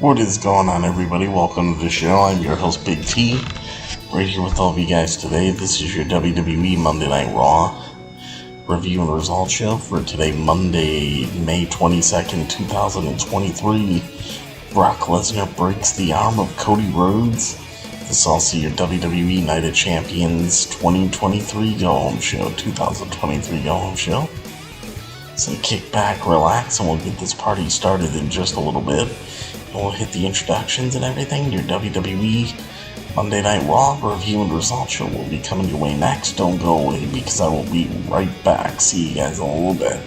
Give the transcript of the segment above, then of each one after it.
What is going on, everybody? Welcome to the show. I'm your host, Big T, right here with all of you guys today. This is your WWE Monday Night Raw review and results show for today, Monday, May 22nd, 2023. Brock Lesnar breaks the arm of Cody Rhodes. This is also your WWE Night of Champions 2023 go-home show, 2023 go-home show. So kick back, relax, and we'll get this party started in just a little bit. We'll hit the introductions and everything. Your WWE Monday Night Raw review and results show will be coming your way next. Don't go away because I will be right back. See you guys in a little bit.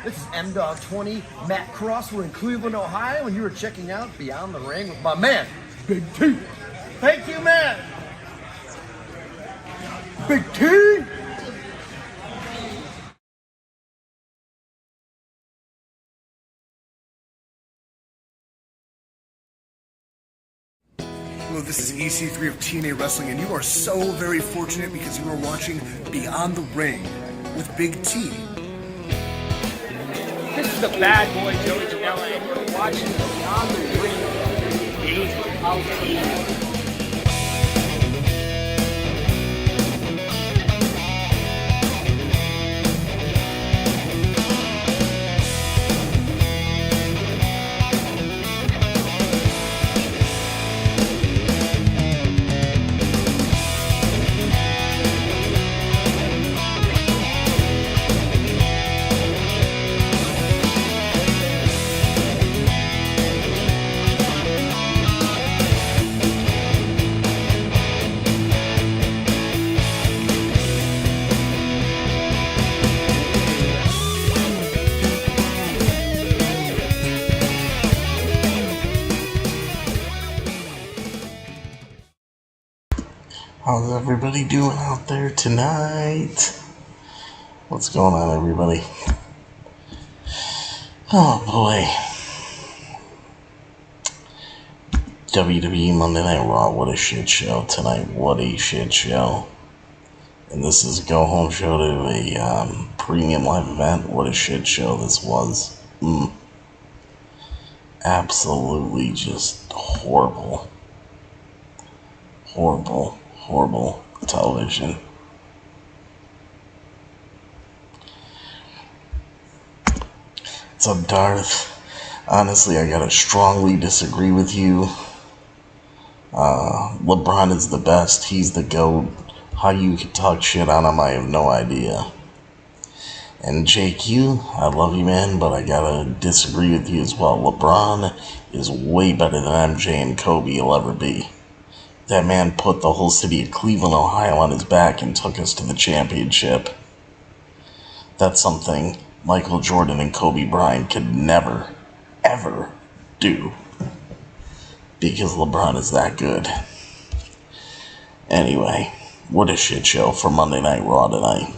This is M-Dog20, Matt Cross. We're in Cleveland, Ohio, and you were checking out Beyond the Ring with my man, Big T. Thank you, man. Big T. Hello, this is EC3 of TNA Wrestling, and you are so very fortunate because you are watching Beyond the Ring with Big T. This is the bad boy Joey Janela, and you're watching Beyond the Ring. Days of How's everybody doing out there tonight? What's going on, everybody? Oh boy. WWE Monday Night Raw, what a shit show tonight. What a shit show. And this is a go-home show to a premium live event. What a shit show this was. Absolutely just horrible. Horrible television. So Darth, honestly, I gotta strongly disagree with you. LeBron is the best. He's the GOAT. How you can talk shit on him, I have no idea. And JQ, I love you, man, but I gotta disagree with you as well. LeBron is way better than MJ and Kobe will ever be. That man put the whole city of Cleveland, Ohio on his back and took us to the championship. That's something Michael Jordan and Kobe Bryant could never, ever do. Because LeBron is that good. Anyway, what a shit show for Monday Night Raw tonight.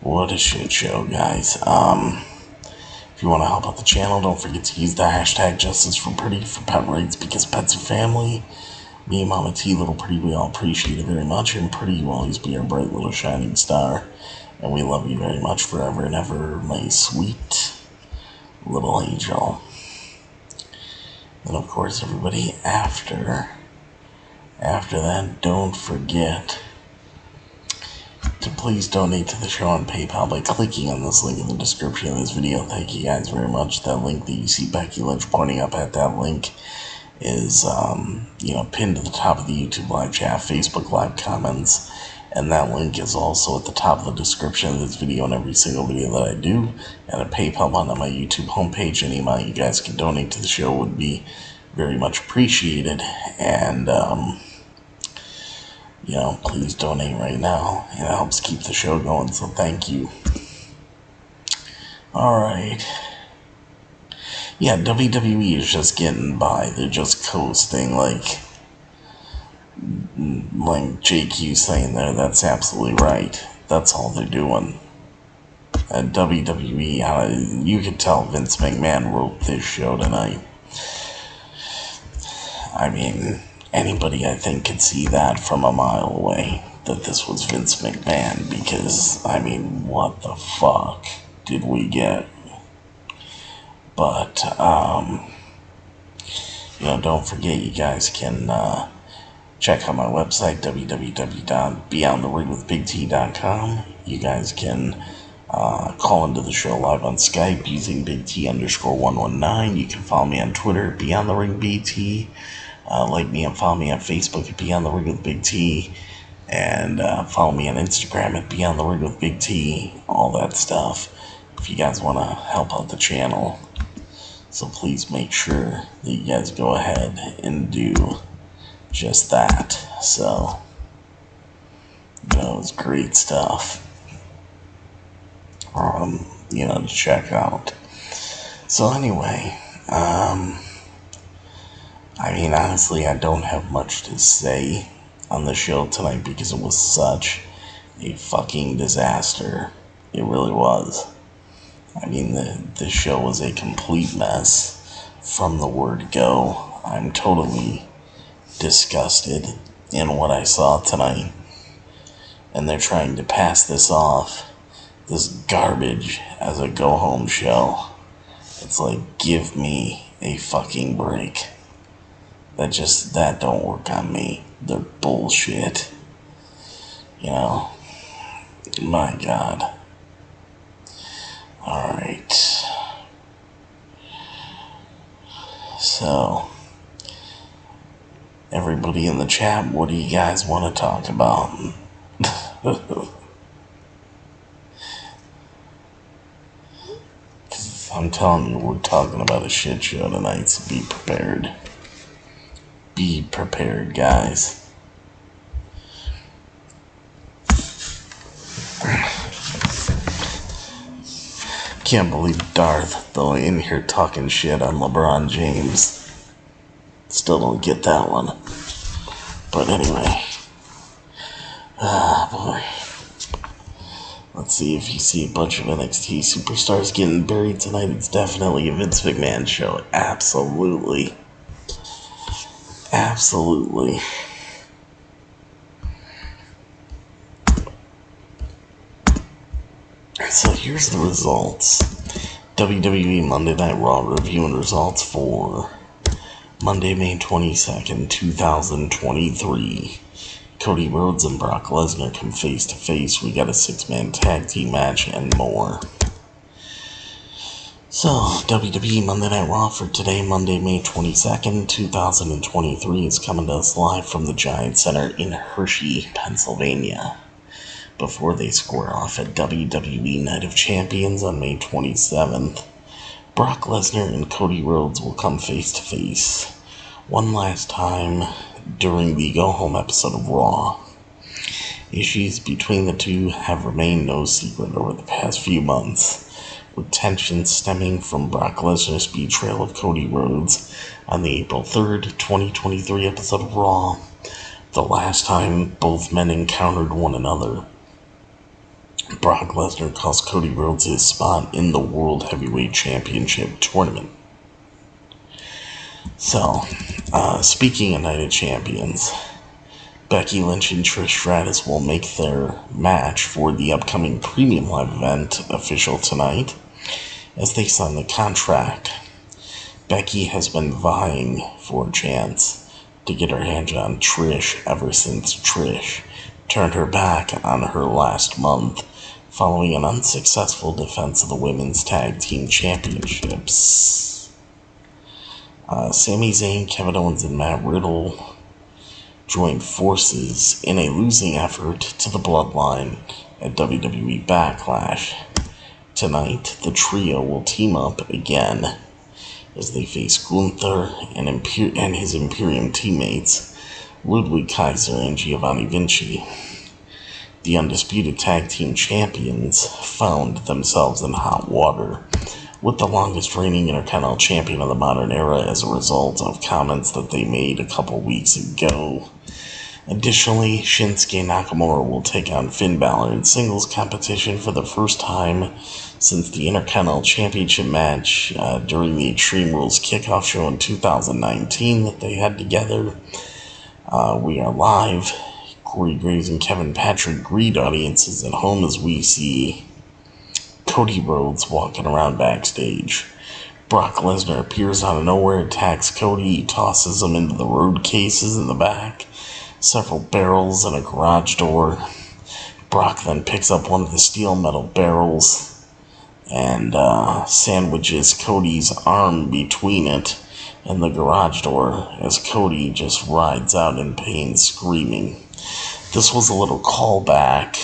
What a shit show, guys. If you want to help out the channel, don't forget to use the hashtag #JusticeForPretty for pet rights, because pets are family. Me and Mama T, Little Pretty, we all appreciate it very much, and Pretty will always be our bright little shining star. And we love you very much forever and ever, my sweet little angel. And of course, everybody, after that, don't forget to please donate to the show on PayPal by clicking on this link in the description of this video. Thank you guys very much. That link that you see Becky Lynch pointing up at, that link is, pinned to the top of the YouTube live chat, Facebook live comments, and that link is also at the top of the description of this video and every single video that I do, and a PayPal button on my YouTube homepage. Any amount you guys can donate to the show would be very much appreciated, and, please donate right now. It helps keep the show going, so thank you. Alright. Yeah, WWE is just getting by. They're just coasting, like JQ saying there, that's absolutely right. That's all they're doing. At WWE, you could tell Vince McMahon wrote this show tonight. I mean, anybody, I think, could see that from a mile away, that this was Vince McMahon, because, I mean, what the fuck did we get? But, don't forget, you guys can check out my website, www.beyondtheringwithbigt.com. You guys can call into the show live on Skype using BigT_119. You can follow me on Twitter, BeyondTheRingBT. Like me and follow me on Facebook at Beyond the Ring with Big T, and follow me on Instagram at Beyond the Ring with Big T, all that stuff, if you guys want to help out the channel. So please make sure that you guys go ahead and do just that. So, it's great stuff, to check out. So anyway, honestly, I don't have much to say on the show tonight because it was such a fucking disaster. It really was. The show was a complete mess from the word go. I'm totally disgusted in what I saw tonight. And they're trying to pass this off, this garbage, as a go-home show. It's like, give me a fucking break. That don't work on me. They're bullshit. My God. Alright. So, everybody in the chat, what do you guys want to talk about? I'm telling you, we're talking about a shit show tonight, so be prepared. Be prepared, guys. Can't believe Darth, though, in here talking shit on LeBron James. Still don't get that one. But anyway. Boy. Let's see, if you see a bunch of NXT superstars getting buried tonight, it's definitely a Vince McMahon show. Absolutely. Absolutely. So here's the results. WWE Monday Night Raw review and results for Monday, May 22nd, 2023. Cody Rhodes and Brock Lesnar come face to face. We got a 6-man tag team match and more. So, WWE Monday Night Raw for today, Monday, May 22nd, 2023 is coming to us live from the Giant Center in Hershey, Pennsylvania, before they square off at WWE Night of Champions on May 27th. Brock Lesnar and Cody Rhodes will come face to face one last time during the go-home episode of Raw. Issues between the two have remained no secret over the past few months, with tension stemming from Brock Lesnar's betrayal of Cody Rhodes on the April 3rd, 2023 episode of Raw, the last time both men encountered one another. Brock Lesnar cost Cody Rhodes his spot in the World Heavyweight Championship tournament. So, speaking of Night of Champions, Becky Lynch and Trish Stratus will make their match for the upcoming Premium Live event official tonight as they sign the contract. Becky has been vying for a chance to get her hands on Trish ever since Trish turned her back on her last month following an unsuccessful defense of the Women's Tag Team Championships. Sami Zayn, Kevin Owens, and Matt Riddle joined forces in a losing effort to the Bloodline at WWE Backlash. Tonight, the trio will team up again as they face Gunther and his Imperium teammates, Ludwig Kaiser and Giovanni Vinci. The undisputed tag team champions found themselves in hot water, with the longest reigning Intercontinental Champion of the modern era as a result of comments that they made a couple weeks ago. Additionally, Shinsuke Nakamura will take on Finn Balor in singles competition for the first time since the Intercontinental Championship match during the Extreme Rules kickoff show in 2019 that they had together. We are live. Corey Graves and Kevin Patrick greet audiences at home as we see Cody Rhodes walking around backstage. Brock Lesnar appears out of nowhere, attacks Cody, he tosses him into the road cases in the back, several barrels and a garage door. Brock then picks up one of the steel metal barrels and sandwiches Cody's arm between it and the garage door as Cody just rides out in pain screaming. This was a little callback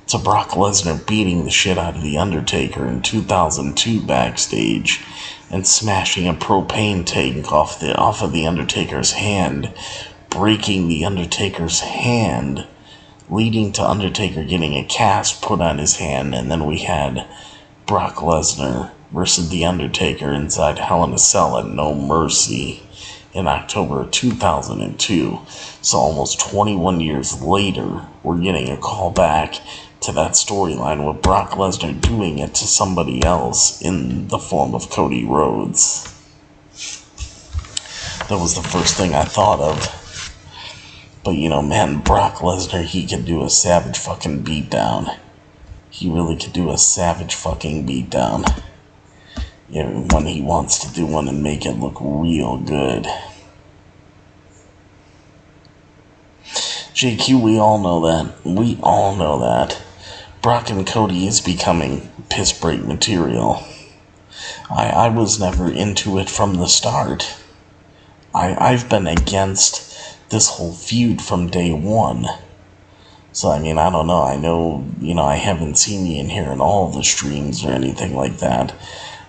to Brock Lesnar beating the shit out of The Undertaker in 2002 backstage and smashing a propane tank off of The Undertaker's hand, breaking The Undertaker's hand, leading to Undertaker getting a cast put on his hand, and then we had Brock Lesnar versus The Undertaker inside Hell in a Cell at No Mercy in October of 2002. So almost 21 years later, we're getting a call back to that storyline with Brock Lesnar doing it to somebody else in the form of Cody Rhodes. That was the first thing I thought of. But man, Brock Lesnar, he could do a savage fucking beatdown. He really could do a savage fucking beatdown. When he wants to do one and make it look real good. JQ, we all know that. We all know that. Brock and Cody is becoming piss break material. I was never into it from the start. I've been against this whole feud from day one. So, I don't know. I know, I haven't seen you in here in all the streams or anything like that.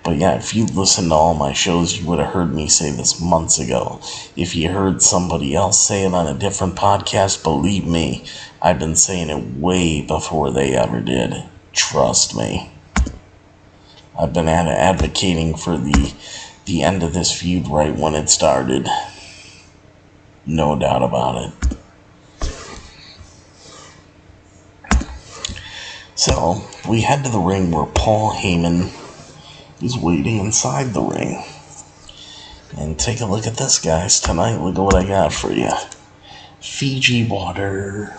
But yeah, if you listened to all my shows, you would have heard me say this months ago. If you heard somebody else say it on a different podcast, believe me, I've been saying it way before they ever did. Trust me. I've been advocating for the end of this feud right when it started. No doubt about it. So, we head to the ring where Paul Heyman is waiting inside the ring. And take a look at this, guys. Tonight, look at what I got for you. Fiji water.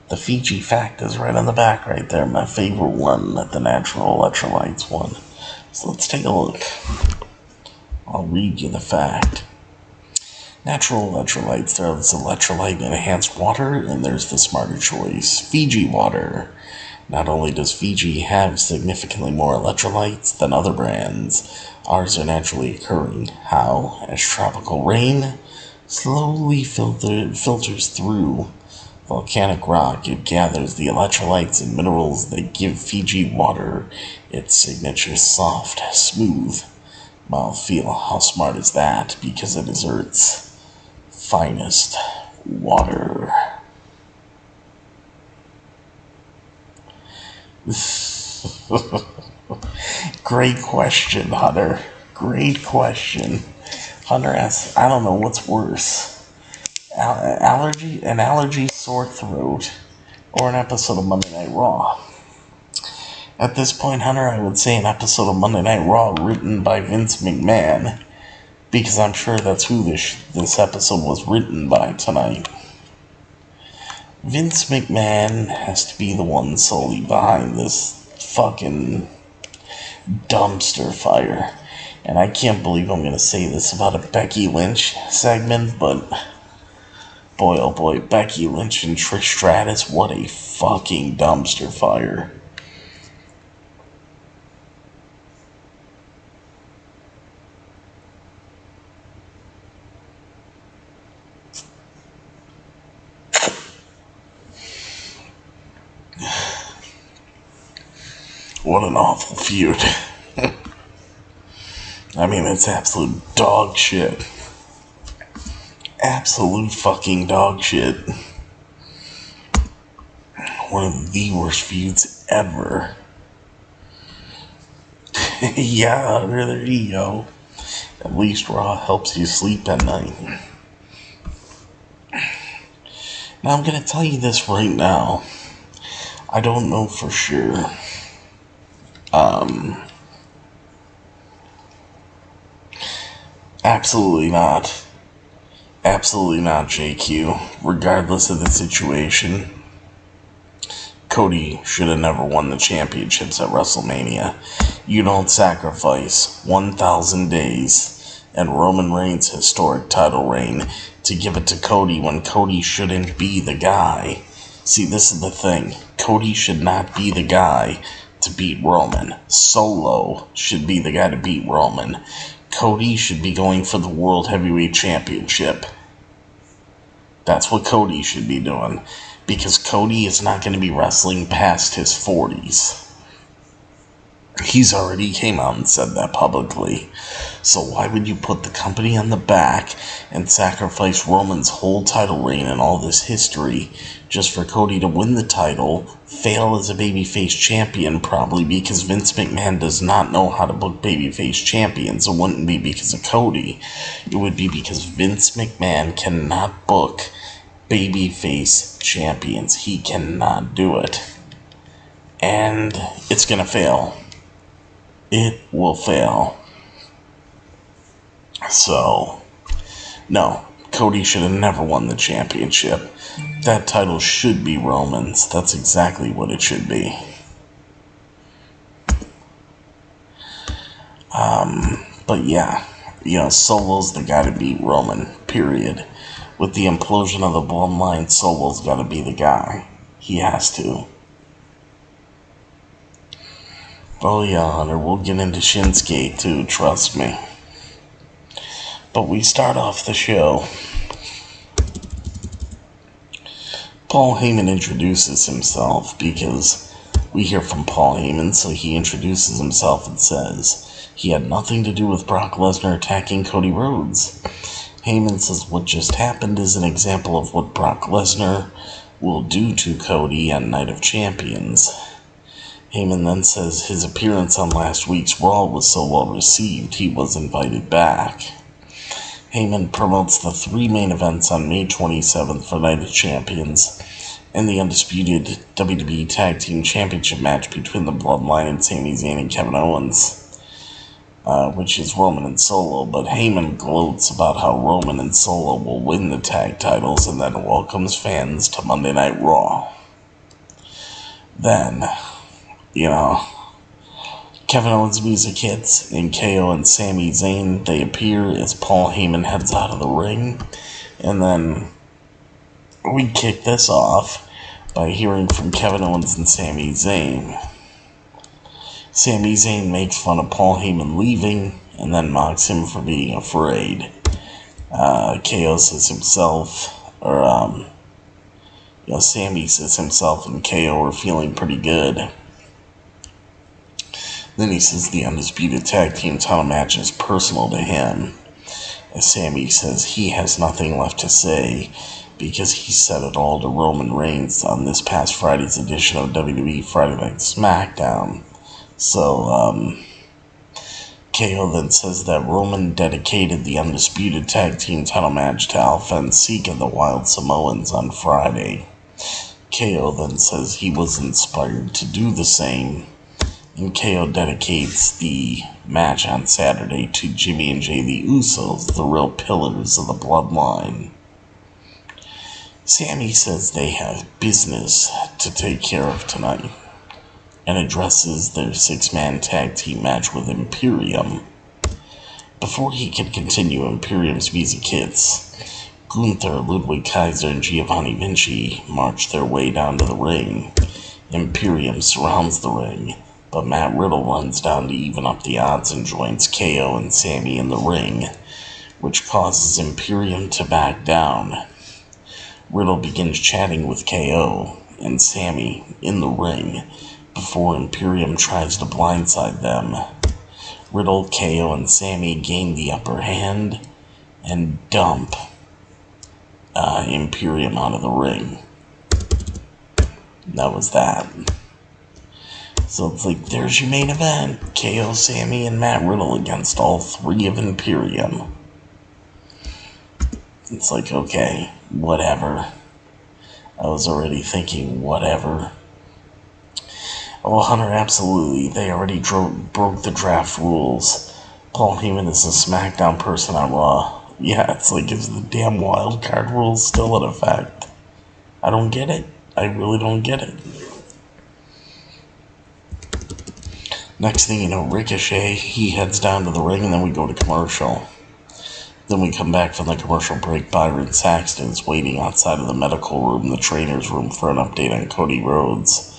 The Fiji fact is right on the back right there. My favorite one, the natural electrolytes one. So let's take a look. I'll read you the fact. Natural electrolytes. There's electrolyte enhanced water, and there's the smarter choice, Fiji water. Not only does Fiji have significantly more electrolytes than other brands, ours are naturally occurring. How? As tropical rain slowly filters through volcanic rock, it gathers the electrolytes and minerals that give Fiji water its signature soft, smooth mouthfeel. How smart is that? Because it is Earth's finest water. Great question, Hunter. Great question. Hunter asks, I don't know what's worse. An allergy, sore throat, or an episode of Monday Night Raw. At this point, Hunter, I would say an episode of Monday Night Raw written by Vince McMahon, because I'm sure that's who this episode was written by tonight. Vince McMahon has to be the one solely behind this fucking dumpster fire. And I can't believe I'm going to say this about a Becky Lynch segment, but boy oh boy, Becky Lynch and Trish Stratus, what a fucking dumpster fire. What an awful feud. I mean, it's absolute dog shit. Absolute fucking dog shit. One of the worst feuds ever. Yeah, there you go. At least Raw helps you sleep at night. Now, I'm gonna tell you this right now. I don't know for sure. Absolutely not. Absolutely not, JQ. Regardless of the situation, Cody should have never won the championships at WrestleMania. You don't sacrifice 1,000 days and Roman Reigns' historic title reign to give it to Cody when Cody shouldn't be the guy. See, this is the thing. Cody should not be the guy to beat Roman. Solo should be the guy to beat Roman. Cody should be going for the World Heavyweight Championship. That's what Cody should be doing. Because Cody is not going to be wrestling past his 40s. He's already came out and said that publicly. So why would you put the company on the back and sacrifice Roman's whole title reign and all this history just for Cody to win the title, fail as a babyface champion, probably because Vince McMahon does not know how to book babyface champions? It wouldn't be because of Cody. It would be because Vince McMahon cannot book babyface champions. He cannot do it. And it's gonna fail. It will fail. So, no, Cody should have never won the championship. That title should be Roman's. That's exactly what it should be. But yeah, Solo's the guy to beat Roman, period. With the implosion of the bloodline, Solo's got to be the guy. He has to. Oh yeah, Hunter, we'll get into Shinsuke too, trust me. But we start off the show. Paul Heyman introduces himself because we hear from Paul Heyman, so he introduces himself and says he had nothing to do with Brock Lesnar attacking Cody Rhodes. Heyman says what just happened is an example of what Brock Lesnar will do to Cody on Night of Champions. Heyman then says his appearance on last week's Raw was so well received, he was invited back. Heyman promotes the 3 main events on May 27th for Night of Champions and the undisputed WWE Tag Team Championship match between the Bloodline and Sami Zayn and Kevin Owens, which is Roman and Solo, but Heyman gloats about how Roman and Solo will win the tag titles and then welcomes fans to Monday Night Raw. Then, Kevin Owens' music hits, and KO and Sami Zayn, they appear as Paul Heyman heads out of the ring. And then we kick this off by hearing from Kevin Owens and Sami Zayn. Sami Zayn makes fun of Paul Heyman leaving, and then mocks him for being afraid. KO says himself, Sami says himself and KO are feeling pretty good. Then he says the Undisputed Tag Team title match is personal to him. As Sami says he has nothing left to say because he said it all to Roman Reigns on this past Friday's edition of WWE Friday Night SmackDown. So, KO then says that Roman dedicated the Undisputed Tag Team title match to Alpha and Sika, the Wild Samoans, on Friday. KO then says he was inspired to do the same, and KO dedicates the match on Saturday to Jimmy and Jay the Usos, the real pillars of the bloodline. Sami says they have business to take care of tonight, and addresses their six-man tag team match with Imperium. Before he can continue, Imperium's music hits. Gunther, Ludwig Kaiser, and Giovanni Vinci march their way down to the ring. Imperium surrounds the ring, but Matt Riddle runs down to even up the odds and joins KO and Sami in the ring, which causes Imperium to back down. Riddle begins chatting with KO and Sami in the ring before Imperium tries to blindside them. Riddle, KO, and Sami gain the upper hand and dump Imperium out of the ring. That was that. So it's like, there's your main event. KO, Sami, and Matt Riddle against all three of Imperium. It's like, okay, whatever. I was already thinking, whatever. Oh, Hunter, absolutely. They already broke the draft rules. Paul Heyman is a SmackDown person on Raw. Yeah, it's like, is the damn wild card rules still in effect? I don't get it. I really don't get it. Next thing you know, Ricochet, he heads down to the ring, and then we go to commercial. Then we come back from the commercial break. Byron Saxton is waiting outside of the medical room, the trainer's room, for an update on Cody Rhodes.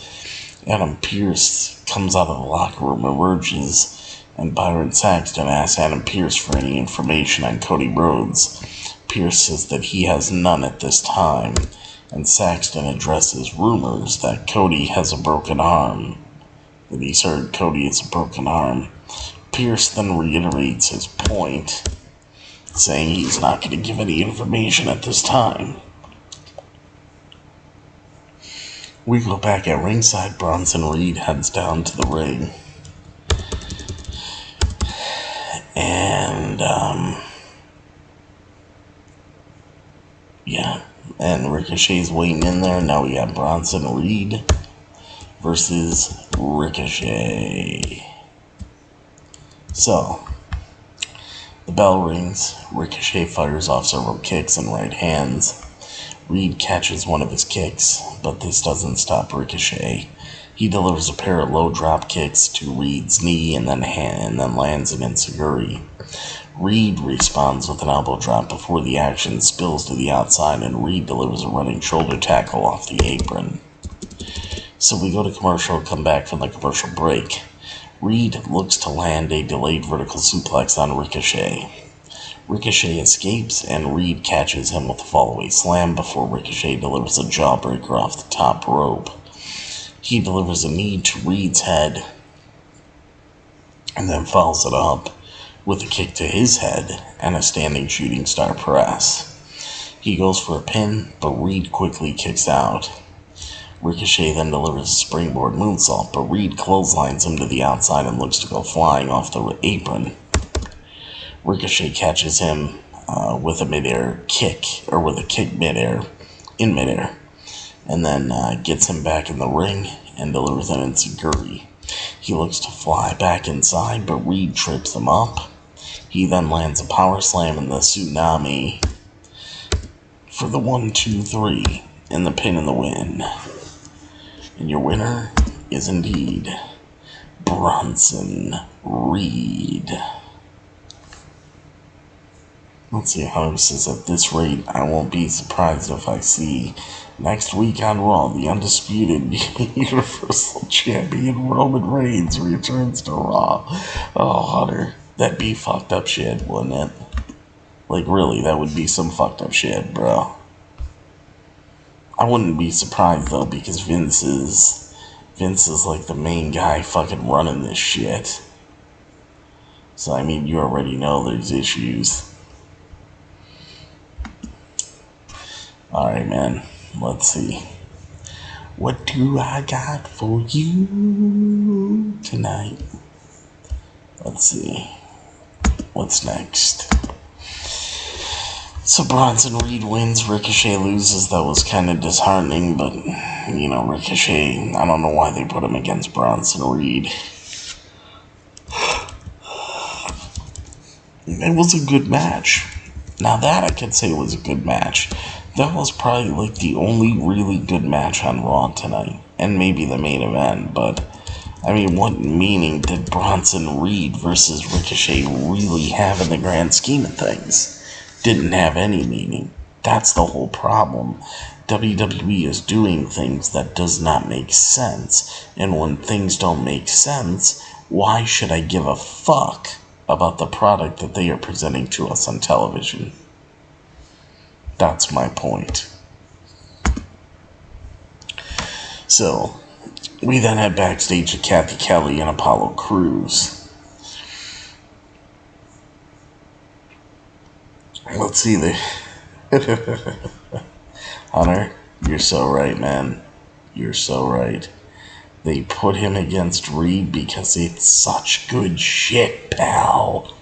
Adam Pearce comes out of the locker room, emerges, and Byron Saxton asks Adam Pearce for any information on Cody Rhodes. Pearce says that he has none at this time, and Saxton addresses rumors that Cody has a broken arm. That he's heard Cody has a broken arm. Pearce then reiterates his point, saying he's not going to give any information at this time. We go back at ringside. Bronson Reed heads down to the ring. And Ricochet's waiting in there. Now we got Bronson Reed versus Ricochet. So, the bell rings. Ricochet fires off several kicks and right hands. Reed catches one of his kicks, but this doesn't stop Ricochet. He delivers a pair of low drop kicks to Reed's knee and then lands an enziguri. Reed responds with an elbow drop before the action spills to the outside, and Reed delivers a running shoulder tackle off the apron. So we go to commercial, come back from the commercial break. Reed looks to land a delayed vertical suplex on Ricochet. Ricochet escapes, and Reed catches him with a fallaway slam before Ricochet delivers a jawbreaker off the top rope. He delivers a knee to Reed's head, and then follows it up with a kick to his head and a standing shooting star press. He goes for a pin, but Reed quickly kicks out. Ricochet then delivers a springboard moonsault, but Reed clotheslines him to the outside and looks to go flying off the apron. Ricochet catches him with a midair kick, or with a kick in midair, and then gets him back in the ring and delivers an enziguri. He looks to fly back inside, but Reed trips him up. He then lands a power slam in the tsunami for the 1-2-3 and the pin in the win. And your winner is indeed Bronson Reed. Let's see, Hunter says, at this rate, I won't be surprised if I see next week on Raw, the undisputed Universal Champion Roman Reigns returns to Raw. Oh, Hunter, that'd be fucked up shit, wouldn't it? Like, really, that would be some fucked up shit, bro. I wouldn't be surprised, though, because Vince is like the main guy fucking running this shit. So, I mean, you already know there's issues. Alright, man. Let's see. What do I got for you tonight? Let's see. What's next? So Bronson Reed wins, Ricochet loses. That was kind of disheartening, but, you know, Ricochet, I don't know why they put him against Bronson Reed. It was a good match. Now that I could say was a good match. That was probably like the only really good match on Raw tonight. And maybe the main event, but I mean, what meaning did Bronson Reed versus Ricochet really have in the grand scheme of things? Didn't have any meaning. That's the whole problem. WWE is doing things that does not make sense. And when things don't make sense, why should I give a fuck about the product that they are presenting to us on television? That's my point. So, we then head backstage to Kathy Kelly and Apollo Crews. Let's see Hunter, you're so right, man. You're so right. They put him against Reed because it's such good shit, pal.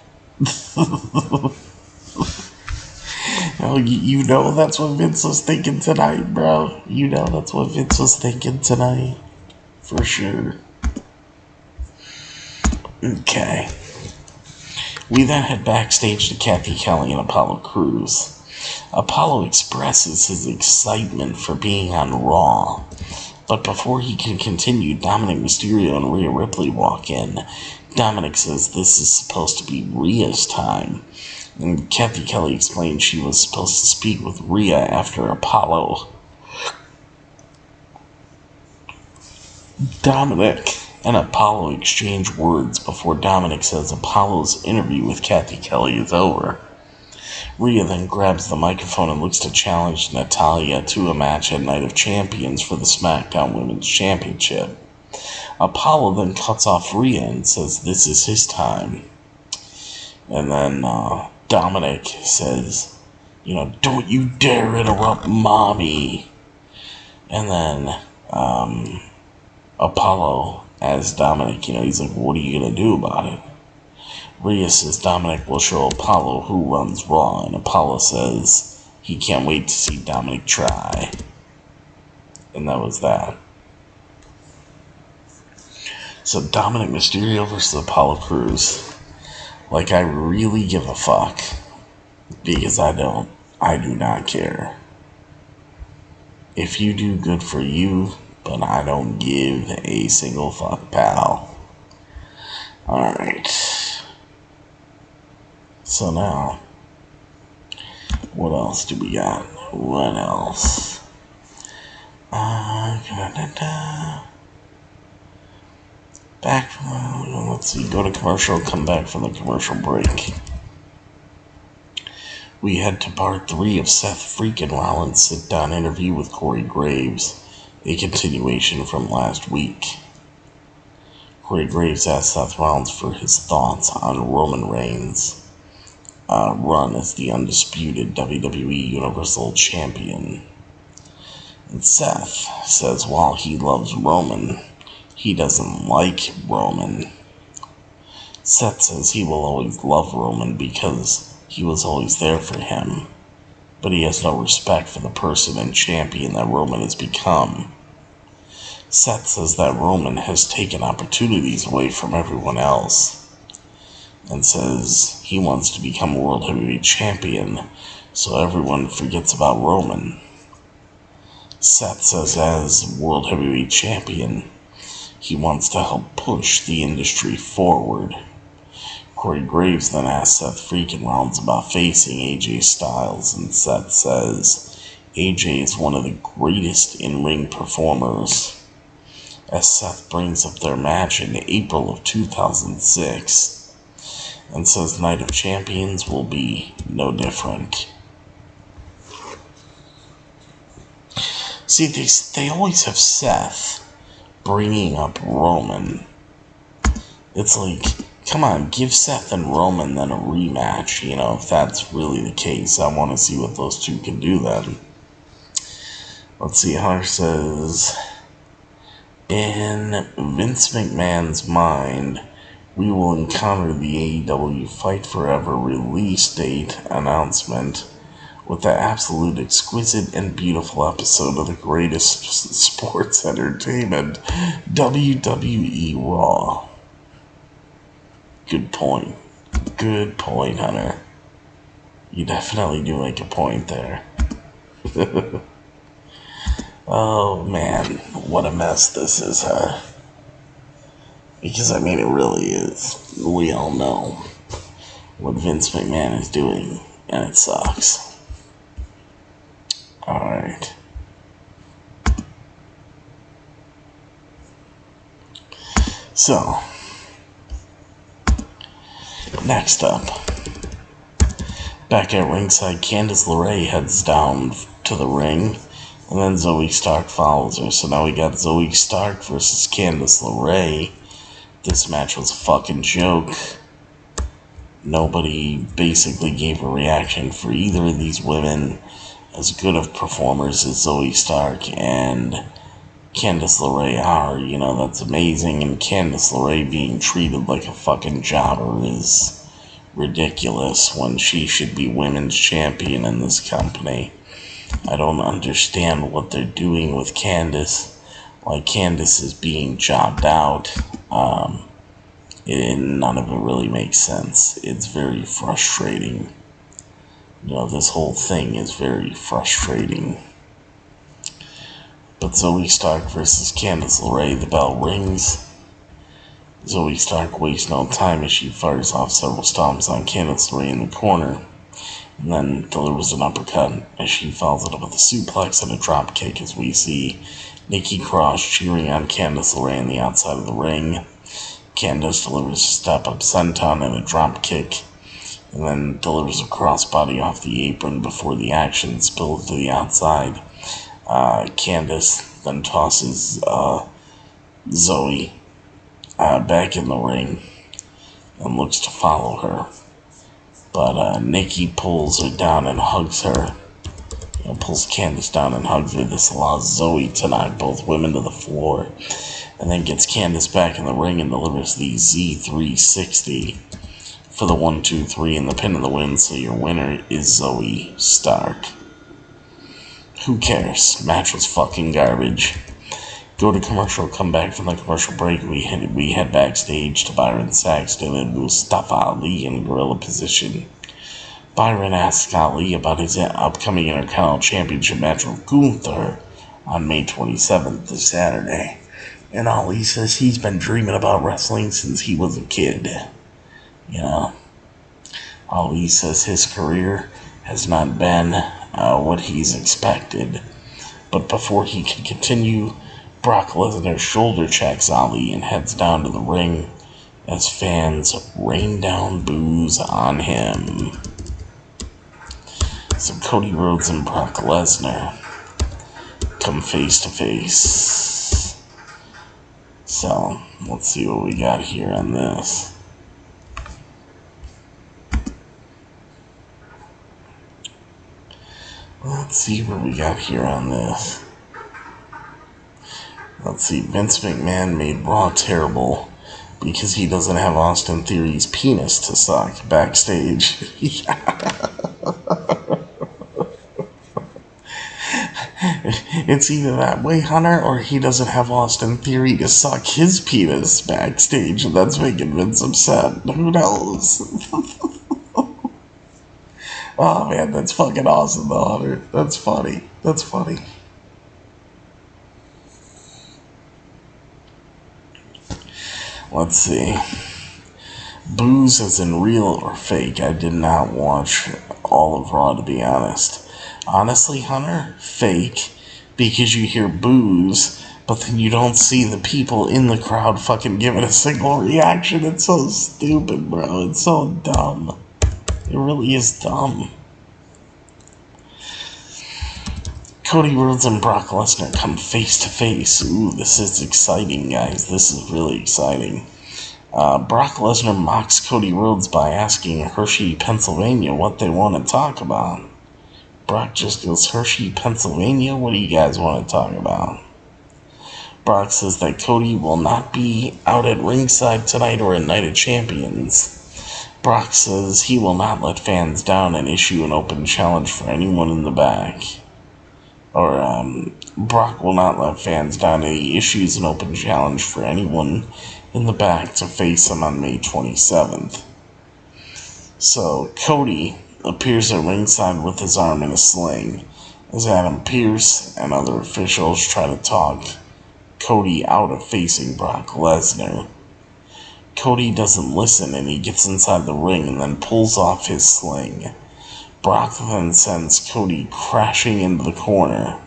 Oh, you know that's what Vince was thinking tonight, bro. You know that's what Vince was thinking tonight. For sure. Okay. We then head backstage to Kathy Kelly and Apollo Crews. Apollo expresses his excitement for being on Raw. But before he can continue, Dominic Mysterio and Rhea Ripley walk in. Dominic says this is supposed to be Rhea's time. And Kathy Kelly explained she was supposed to speak with Rhea after Apollo. Dominic and Apollo exchange words before Dominic says Apollo's interview with Kathy Kelly is over. Rhea then grabs the microphone and looks to challenge Natalya to a match at Night of Champions for the SmackDown Women's Championship. Apollo then cuts off Rhea and says this is his time. And then Dominic says, you know, don't you dare interrupt mommy. And then Apollo asks Dominic, you know, he's like, what are you going to do about it? Rhea says Dominic will show Apollo who runs Raw, and Apollo says he can't wait to see Dominic try. And that was that. So Dominic Mysterio versus Apollo Crews. Like, I really give a fuck. Because I do not care. If you do, good for you, but I don't give a single fuck, pal. Alright. So now, what else do we got? What else? Back from, let's see, go to commercial, come back from the commercial break. We head to part 3 of Seth freaking Rollins' sit-down interview with Corey Graves, a continuation from last week. Corey Graves asked Seth Rollins for his thoughts on Roman Reigns' run as the undisputed WWE Universal Champion. And Seth says while he loves Roman, he doesn't like Roman. Seth says he will always love Roman because he was always there for him, but he has no respect for the person and champion that Roman has become. Seth says that Roman has taken opportunities away from everyone else, and says he wants to become World Heavyweight Champion so everyone forgets about Roman. Seth says as World Heavyweight Champion, he wants to help push the industry forward. Corey Graves then asks Seth freaking Rollins about facing AJ Styles, and Seth says AJ is one of the greatest in-ring performers, as Seth brings up their match in April of 2006, and says Night of Champions will be no different. See, they always have Seth bringing up Roman. It's like, come on, give Seth and Roman then a rematch, if that's really the case. I want to see what those two can do then. Let's see, Hunter says, in Vince McMahon's mind, we will encounter the AEW Fight Forever release date announcement with the absolute exquisite and beautiful episode of the greatest sports entertainment, WWE Raw. Good point. Good point, Hunter. You definitely do make a point there. Oh, man. What a mess this is, huh? Because, it really is. We all know what Vince McMahon is doing, and it sucks. Alright. So, next up, back at ringside, Candace Larae heads down to the ring, and then Zoe Stark follows her. So now we got Zoe Stark versus Candace Larae. This match was a fucking joke. Nobody basically gave a reaction for either of these women. As good of performers as Zoe Stark and Candace Larae are, that's amazing. And Candace Larae being treated like a fucking jobber is ridiculous when she should be women's champion in this company. I don't understand what they're doing with Candace. Like, Candace is being jobbed out. None of it really makes sense. It's very frustrating. This whole thing is very frustrating. But Zoe Stark versus Candace Larae, the bell rings. Zoe Stark wastes no time as she fires off several stomps on Candace Larae in the corner, and then delivers an uppercut as she follows it up with a suplex and a drop kick, as we see Nikki Cross cheering on Candace Larae on the outside of the ring. Candace delivers a step-up senton and a drop kick, and then delivers a crossbody off the apron before the action spills to the outside. Candace then tosses Zoe back in the ring and looks to follow her. But Nikki pulls her down and hugs her. Pulls Candace down and hugs her. This allows Zoe to knock both women to the floor, and then gets Candace back in the ring and delivers the Z360 for the 1-2-3 and the pin of the win. So your winner is Zoe Stark. Who cares? Match was fucking garbage. Go to commercial, come back from the commercial break. We head backstage to Byron Saxton and Mustafa Ali in gorilla position. Byron asks Ali about his upcoming Intercontinental Championship match with Gunther on May 27th, this Saturday. And Ali says he's been dreaming about wrestling since he was a kid. Ali says his career has not been what he's expected. But before he can continue, Brock Lesnar shoulder checks Ali and heads down to the ring as fans rain down boos on him. So Cody Rhodes and Brock Lesnar come face to face. So let's see what we got here on this. Let's see what we got here on this. Let's see, Vince McMahon made Raw terrible because he doesn't have Austin Theory's penis to suck backstage. It's either that way, Hunter, or he doesn't have Austin Theory to suck his penis backstage, and that's making Vince upset. Who knows? Oh man, that's fucking awesome though, Hunter. That's funny. That's funny. Let's see. Booze as in real or fake? I did not watch all of Raw, to be honest. Honestly, Hunter, fake, because you hear booze, but then you don't see the people in the crowd fucking giving a single reaction. It's so stupid, bro. It's so dumb. It really is dumb. Cody Rhodes and Brock Lesnar come face to face. Ooh, this is exciting, guys. This is really exciting. Brock Lesnar mocks Cody Rhodes by asking Hershey, Pennsylvania what they want to talk about. Brock just goes, Hershey, Pennsylvania? What do you guys want to talk about? Brock says that Cody will not be out at ringside tonight or at Night of Champions. Brock says he will not let fans down and issue an open challenge for anyone in the back. Brock will not let fans down, and he issues an open challenge for anyone in the back to face him on May 27th. So, Cody appears at ringside with his arm in a sling, as Adam Pearce and other officials try to talk Cody out of facing Brock Lesnar. Cody doesn't listen, and he gets inside the ring and then pulls off his sling. Brock then sends Cody crashing into the corner,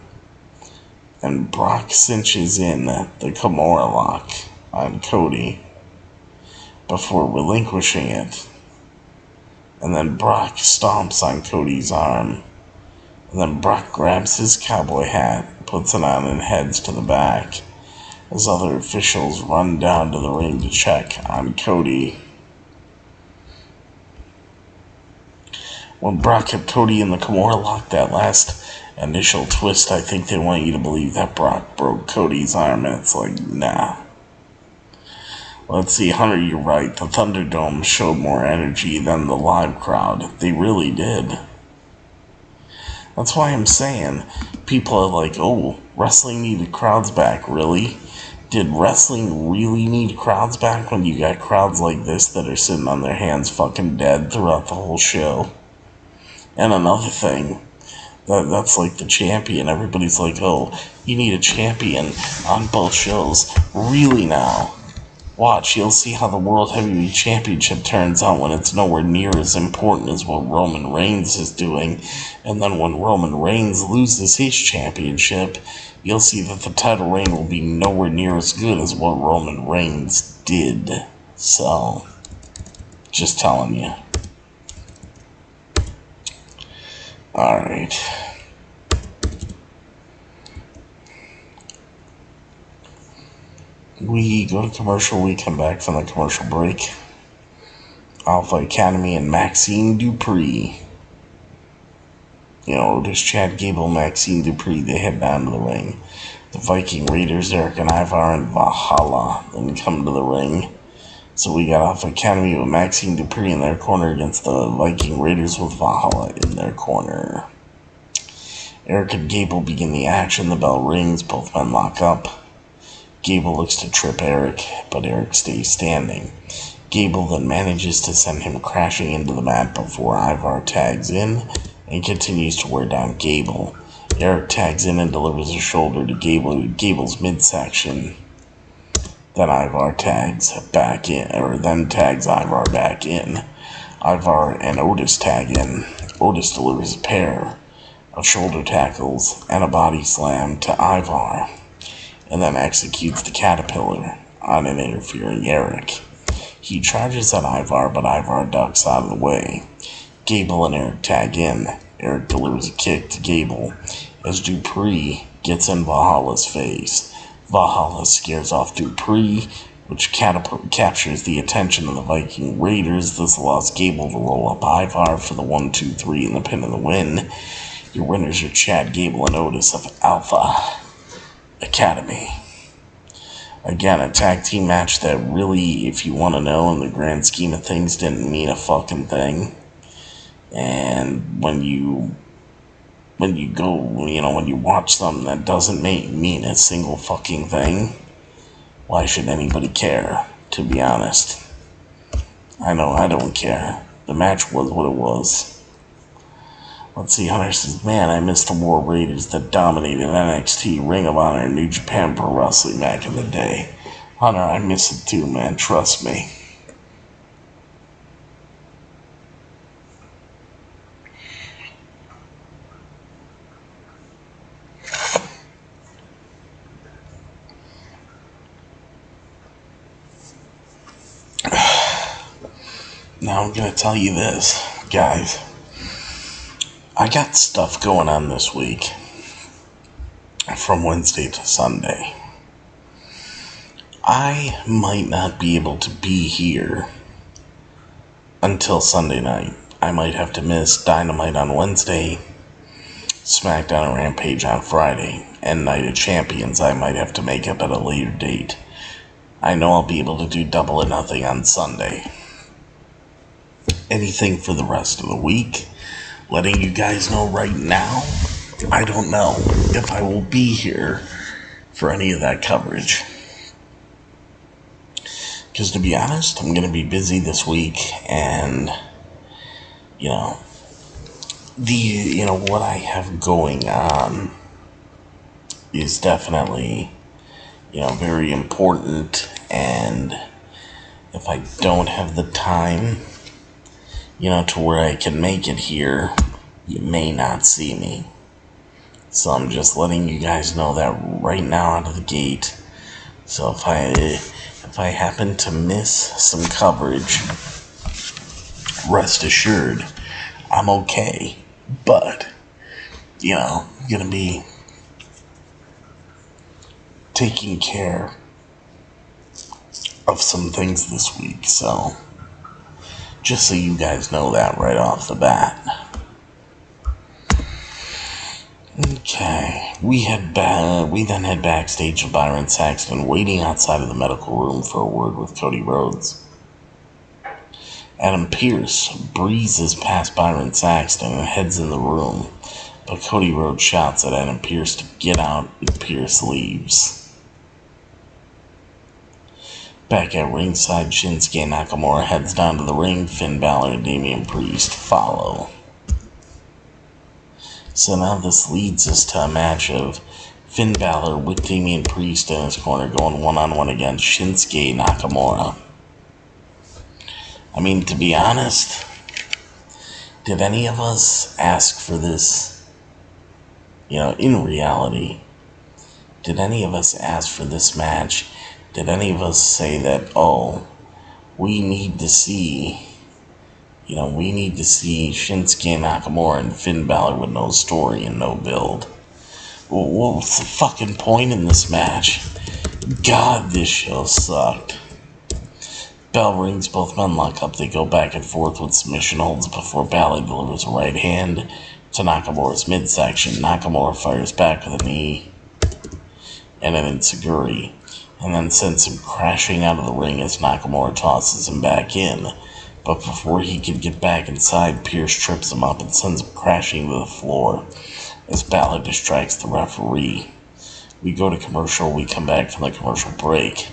and Brock cinches in the Kimura lock on Cody before relinquishing it. And then Brock stomps on Cody's arm. And then Brock grabs his cowboy hat, puts it on, and heads to the back as other officials run down to the ring to check on Cody. When Brock hit Cody in the Kimura lock, that last initial twist, I think they want you to believe that Brock broke Cody's arm, and it's like, nah. Let's see, Hunter, you're right. The Thunderdome showed more energy than the live crowd. They really did. That's why I'm saying, people are like, oh, wrestling needed crowds back. Really? Did wrestling really need crowds back when you got crowds like this that are sitting on their hands fucking dead throughout the whole show? And another thing, that's like the champion. Everybody's like, oh, you need a champion on both shows. Really now? Watch, you'll see how the World Heavyweight Championship turns out when it's nowhere near as important as what Roman Reigns is doing. And then when Roman Reigns loses his championship, you'll see that the title reign will be nowhere near as good as what Roman Reigns did. So, just telling you. Alright. We go to commercial, we come back from the commercial break. Alpha Academy and Maxine Dupree. You know, there's Chad Gable, Maxine Dupree, they head down to the ring. The Viking Raiders, Eric and Ivar and Valhalla, then come to the ring. So we got Alpha Academy with Maxine Dupree in their corner against the Viking Raiders with Valhalla in their corner. Eric and Gable begin the action, the bell rings, both men lock up. Gable looks to trip Eric, but Eric stays standing. Gable then manages to send him crashing into the mat before Ivar tags in and continues to wear down Gable. Eric tags in and delivers a shoulder to Gable's midsection. Then Ivar tags back in, or then tags Ivar back in. Ivar and Otis tag in. Otis delivers a pair of shoulder tackles and a body slam to Ivar, and then executes the caterpillar on an interfering Eric. He charges at Ivar, but Ivar ducks out of the way. Gable and Eric tag in. Eric delivers a kick to Gable as Dupree gets in Valhalla's face. Valhalla scares off Dupree, which captures the attention of the Viking Raiders. This allows Gable to roll up Ivar for the 1-2-3 and the pin of the win. Your winners are Chad Gable and Otis of Alpha Academy. Again, a tag team match that really, if you want to know, in the grand scheme of things, didn't mean a fucking thing. And when you watch something that doesn't mean a single fucking thing, why should anybody care, to be honest? I know I don't care. The match was what it was. Let's see, Hunter says, man, I miss the War Raiders that dominated NXT, Ring of Honor, and New Japan Pro Wrestling back in the day. Hunter, I miss it too, man. Trust me. Now I'm gonna tell you this, guys. I got stuff going on this week from Wednesday to Sunday. I might not be able to be here until Sunday night. I might have to miss Dynamite on Wednesday, SmackDown and Rampage on Friday, and Night of Champions I might have to make up at a later date. I know I'll be able to do Double or Nothing on Sunday. Anything for the rest of the week, letting you guys know right now, I don't know if I will be here for any of that coverage. Because to be honest, I'm going to be busy this week, and, what I have going on is definitely, very important, and if I don't have the time, to where I can make it here, you may not see me. So I'm just letting you guys know that right now out of the gate. So if I happen to miss some coverage, rest assured, I'm okay. But, I'm gonna be taking care of some things this week, so just so you guys know that right off the bat. Okay, we then head backstage to Byron Saxton, waiting outside of the medical room for a word with Cody Rhodes. Adam Pearce breezes past Byron Saxton and heads in the room, but Cody Rhodes shouts at Adam Pearce to get out, and Pearce leaves. Back at ringside, Shinsuke Nakamura heads down to the ring. Finn Balor and Damian Priest follow. So now this leads us to a match of Finn Balor with Damian Priest in his corner going one-on-one against Shinsuke Nakamura. I mean, to be honest, did any of us ask for this? In reality, did any of us ask for this match? Did any of us say that, we need to see Shinsuke Nakamura and Finn Balor with no story and no build? What was the fucking point in this match? God, this show sucked. Bell rings, both men lock up. They go back and forth with submission holds before Balor delivers a right hand to Nakamura's midsection. Nakamura fires back with a knee and an enziguri, and then sends him crashing out of the ring as Nakamura tosses him back in. But before he can get back inside, Pearce trips him up and sends him crashing to the floor as Balor distracts the referee. We go to commercial. We come back from the commercial break.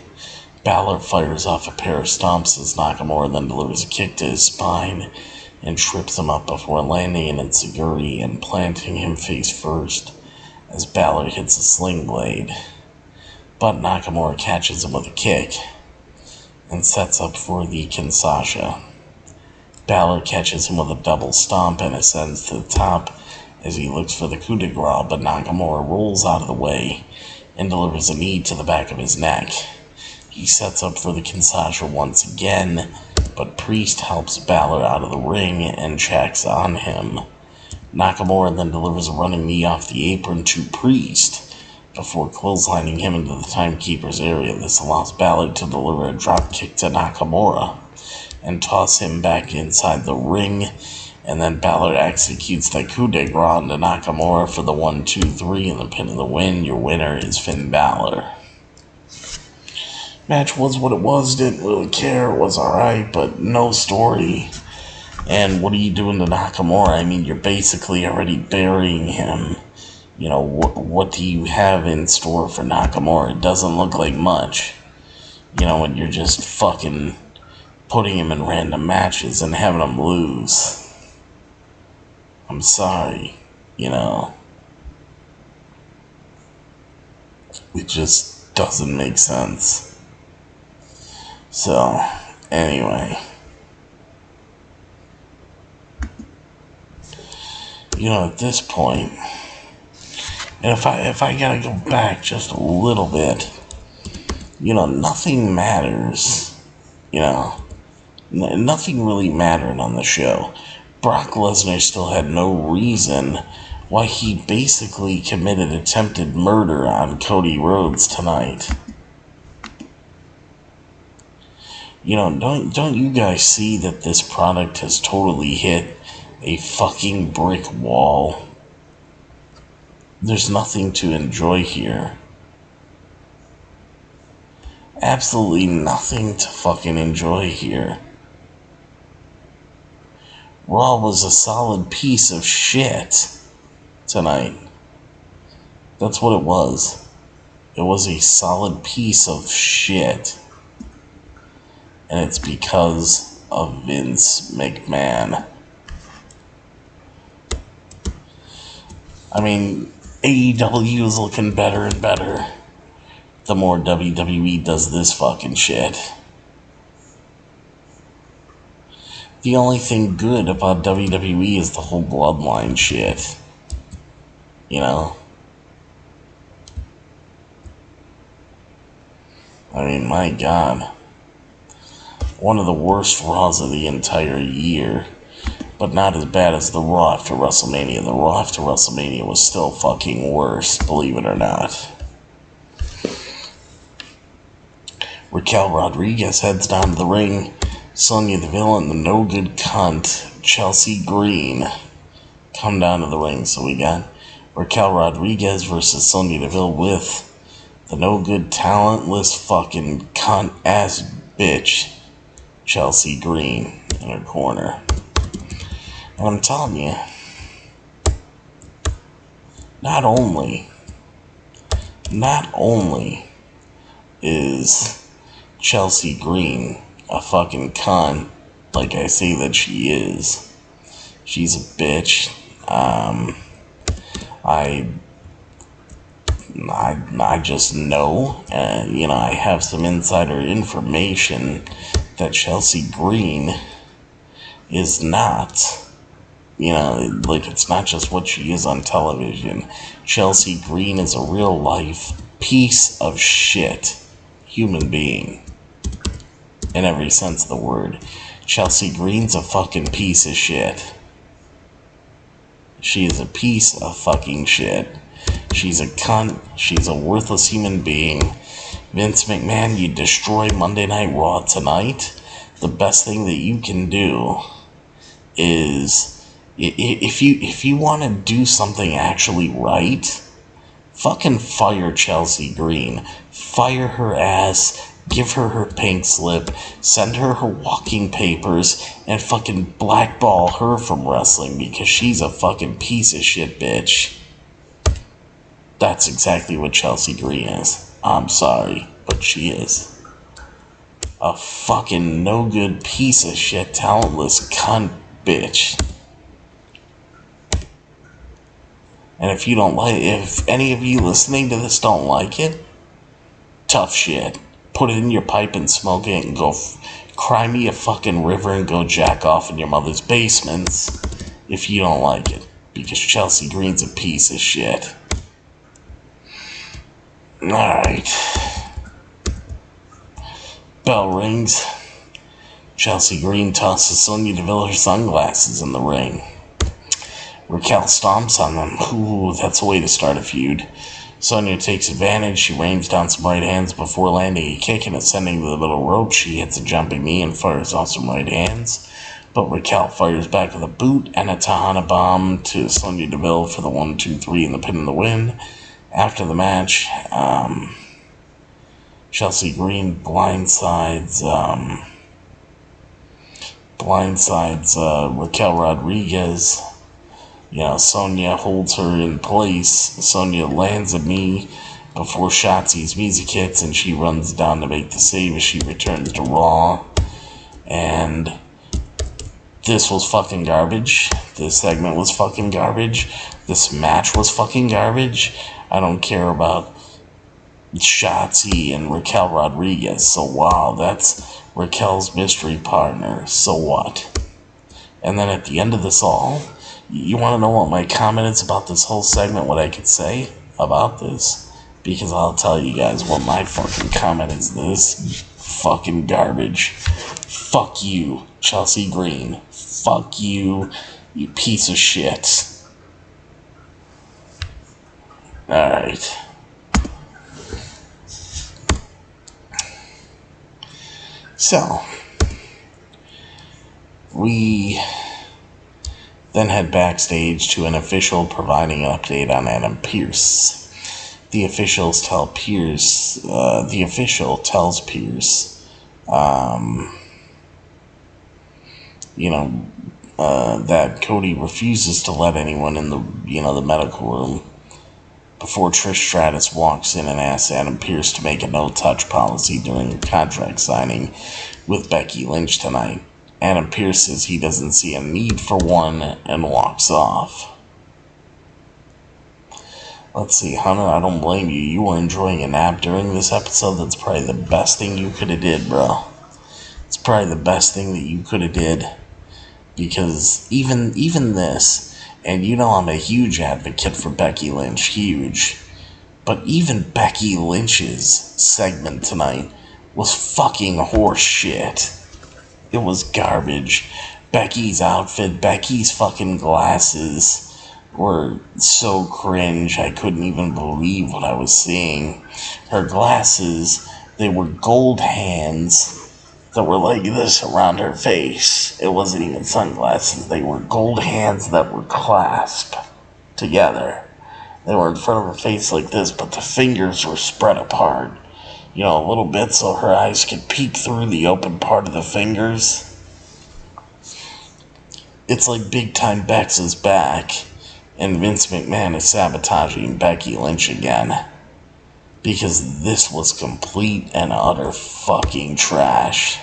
Balor fires off a pair of stomps as Nakamura then delivers a kick to his spine and trips him up before landing an enziguri and planting him face first as Balor hits a sling blade. But Nakamura catches him with a kick and sets up for the Kinshasa. Balor catches him with a double stomp and ascends to the top as he looks for the coup de grace, but Nakamura rolls out of the way and delivers a knee to the back of his neck. He sets up for the Kinshasa once again, but Priest helps Balor out of the ring and checks on him. Nakamura then delivers a running knee off the apron to Priest before clotheslining him into the timekeeper's area. This allows Balor to deliver a drop kick to Nakamura and toss him back inside the ring, and then Balor executes the coup de grace onto Nakamura for the 1-2-3 and the pin of the win. Your winner is Finn Balor. Match was what it was, didn't really care, it was alright, but no story. And what are you doing to Nakamura? I mean, you're basically already burying him. What do you have in store for Nakamura? It doesn't look like much. And you're just fucking putting him in random matches and having him lose. I'm sorry, It just doesn't make sense. So, anyway. At this point, and if I gotta go back just a little bit, nothing matters. Nothing really mattered on the show. Brock Lesnar still had no reason why he basically committed attempted murder on Cody Rhodes tonight. Don't you guys see that this product has totally hit a fucking brick wall? There's nothing to enjoy here. Absolutely nothing to fucking enjoy here. Raw was a solid piece of shit tonight. That's what it was. It was a solid piece of shit. And it's because of Vince McMahon. I mean, AEW is looking better and better the more WWE does this fucking shit. The only thing good about WWE is the whole bloodline shit. I mean, my God. One of the worst Raws of the entire year. But not as bad as the Raw after WrestleMania. The Raw after WrestleMania was still fucking worse, believe it or not. Raquel Rodriguez heads down to the ring. Sonya Deville and the no-good cunt, Chelsea Green, come down to the ring. So we got Raquel Rodriguez versus Sonya Deville with the no-good, talentless, fucking cunt-ass bitch, Chelsea Green, in her corner. And I'm telling you, not only is Chelsea Green a fucking cunt, like I say that she is, she's a bitch. I just know, I have some insider information that Chelsea Green is not, it's not just what she is on television. Chelsea Green is a real life piece of shit human being, in every sense of the word. Chelsea Green's a fucking piece of shit. She is a piece of fucking shit. She's a cunt. She's a worthless human being. Vince McMahon, you destroy Monday Night Raw tonight. The best thing that you can do is, if you want to do something actually right, fucking fire Chelsea Green. Fire her ass. Give her her pink slip. Send her her walking papers. And fucking blackball her from wrestling, because she's a fucking piece of shit bitch. That's exactly what Chelsea Green is. I'm sorry, but she is. A fucking no good piece of shit, talentless cunt bitch. And if you don't like, if any of you listening to this don't like it, tough shit. Put it in your pipe and smoke it and go cry me a fucking river and go jack off in your mother's basements if you don't like it. Because Chelsea Green's a piece of shit. Alright. Bell rings. Chelsea Green tosses Sonya Deville her sunglasses in the ring. Raquel stomps on them. Ooh, that's a way to start a feud. Sonya takes advantage. She rains down some right hands before landing a kick and ascending to the middle rope. She hits a jumping knee and fires off some right hands. But Raquel fires back with a boot and a Tahana bomb to Sonya Deville for the 1-2-3 and the pin in the win. After the match, Chelsea Green blindsides Raquel Rodriguez. Sonya holds her in place. Sonya lands a knee before Shotzi's music hits, and she runs down to make the save as she returns to Raw. And this was fucking garbage. This segment was fucking garbage. This match was fucking garbage. I don't care about Shotzi and Raquel Rodriguez. So wow, that's Raquel's mystery partner. So what? And then at the end of this all, you want to know what my comment is about this whole segment, what I could say about this? Because I'll tell you guys what my fucking comment is. This fucking garbage. Fuck you, Chelsea Green. Fuck you, you piece of shit. Alright. So, we then head backstage to an official providing an update on Adam Pearce. The official tells Pearce, that Cody refuses to let anyone in the medical room before Trish Stratus walks in and asks Adam Pearce to make a no-touch policy during the contract signing with Becky Lynch tonight. Adam Pearce says he doesn't see a need for one and walks off. Let's see, Hunter, I don't blame you. You were enjoying a nap during this episode. That's probably the best thing you could have did, bro. It's probably the best thing that you could have did. Because even this, and you know I'm a huge advocate for Becky Lynch, huge. But even Becky Lynch's segment tonight was fucking horse shit. It was garbage. Becky's outfit, Becky's fucking glasses were so cringe. I couldn't even believe what I was seeing. Her glasses, they were gold hands that were like this around her face. It wasn't even sunglasses. They were gold hands that were clasped together. They were in front of her face like this, but the fingers were spread apart. A little bit so her eyes could peek through the open part of the fingers. It's like Big Time Bex is back, and Vince McMahon is sabotaging Becky Lynch again. Because this was complete and utter fucking trash.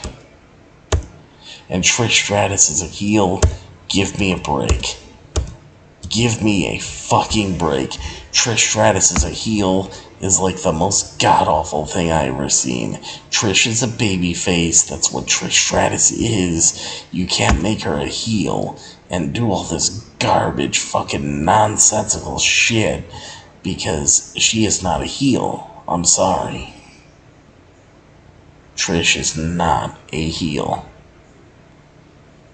And Trish Stratus is a heel. Give me a break. Give me a fucking break. Trish Stratus is a heel is like the most god-awful thing I ever seen. Trish is a baby face. That's what Trish Stratus is. You can't make her a heel and do all this garbage fucking nonsensical shit because she is not a heel. I'm sorry. Trish is not a heel.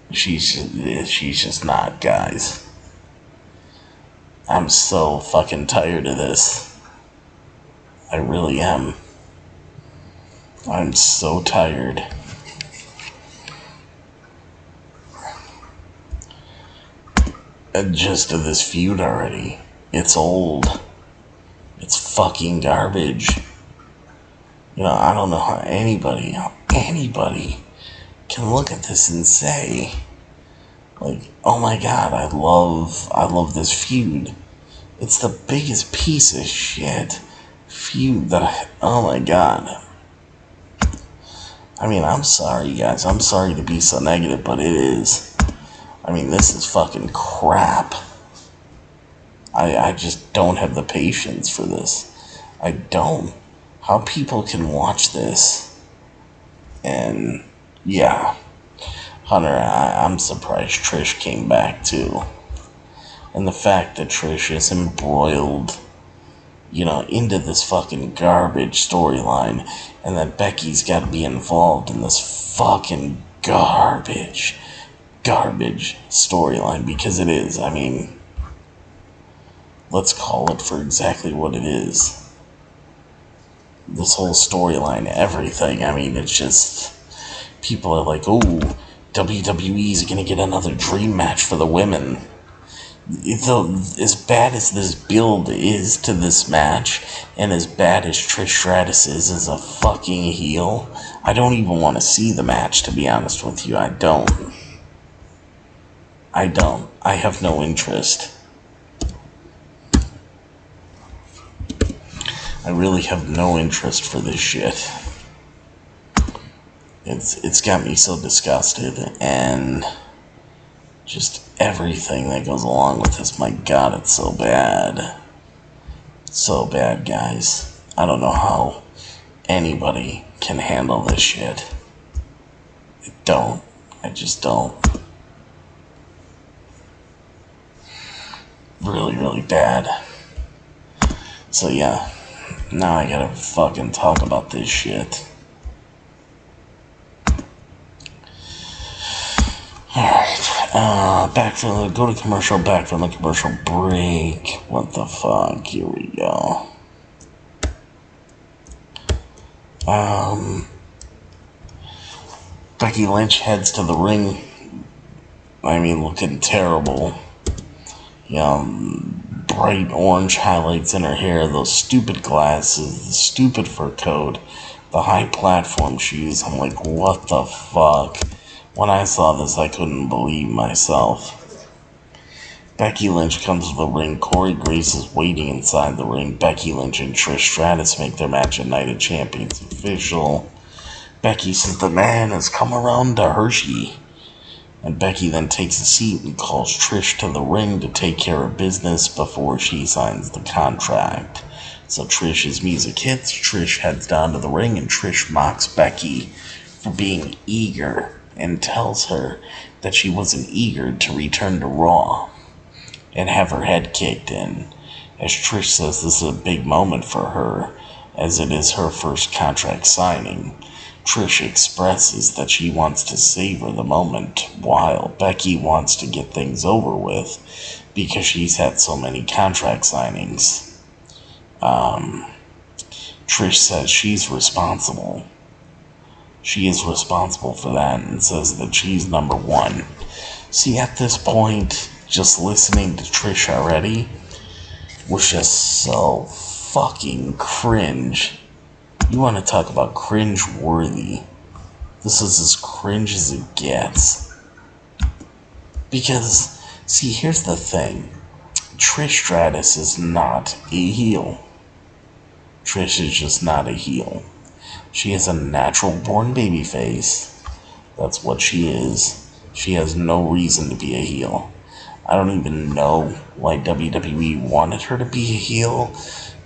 She's just not, guys. I'm so fucking tired of this. I really am. I'm so tired. Just of this feud already. It's old. It's fucking garbage. I don't know how anybody can look at this and say, like, oh my god, I love this feud. It's the biggest piece of shit feud oh my god. I'm sorry, guys. I'm sorry to be so negative, but it is. This is fucking crap. I just don't have the patience for this. I don't. How people can watch this. And, yeah. Hunter, I'm surprised Trish came back, too. And the fact that Trish is embroiled, into this fucking garbage storyline. And that Becky's got to be involved in this fucking garbage storyline. Because it is. Let's call it for exactly what it is. This whole storyline, everything. It's just... People are like, oh, WWE's gonna get another dream match for the women. As bad as this build is to this match, and as bad as Trish Stratus is as a fucking heel, I don't even want to see the match, to be honest with you. I don't. I have no interest. I really have no interest for this shit. It's got me so disgusted, and just everything that goes along with this. My god, it's so bad. So bad, guys. I don't know how anybody can handle this shit. don't. I just don't. Really, really bad. So yeah, now I gotta fucking talk about this shit. Alright, go to commercial, back from the commercial break. What the fuck? Here we go. Becky Lynch heads to the ring. I mean, looking terrible. Bright orange highlights in her hair, those stupid glasses, the stupid fur coat, the high platform shoes. I'm like, what the fuck? When I saw this, I couldn't believe myself. Becky Lynch comes to the ring. Corey Grace is waiting inside the ring. Becky Lynch and Trish Stratus make their match at Night of Champions official. Becky says the man has come around to Hershey. And Becky then takes a seat and calls Trish to the ring to take care of business before she signs the contract. So Trish's music hits, Trish heads down to the ring, and Trish mocks Becky for being eager and tells her that she wasn't eager to return to Raw and have her head kicked in. As Trish says this is a big moment for her, as it is her first contract signing. Trish expresses that she wants to savor the moment, while Becky wants to get things over with because she's had so many contract signings. Trish says she's responsible. She is responsible for that and says that she's number one. See, at this point, just listening to Trish already was just so fucking cringe. You want to talk about cringe-worthy. This is as cringe as it gets. Because, see, here's the thing. Trish Stratus is not a heel. Trish is just not a heel. She is a natural-born babyface. That's what she is. She has no reason to be a heel. I don't even know why WWE wanted her to be a heel,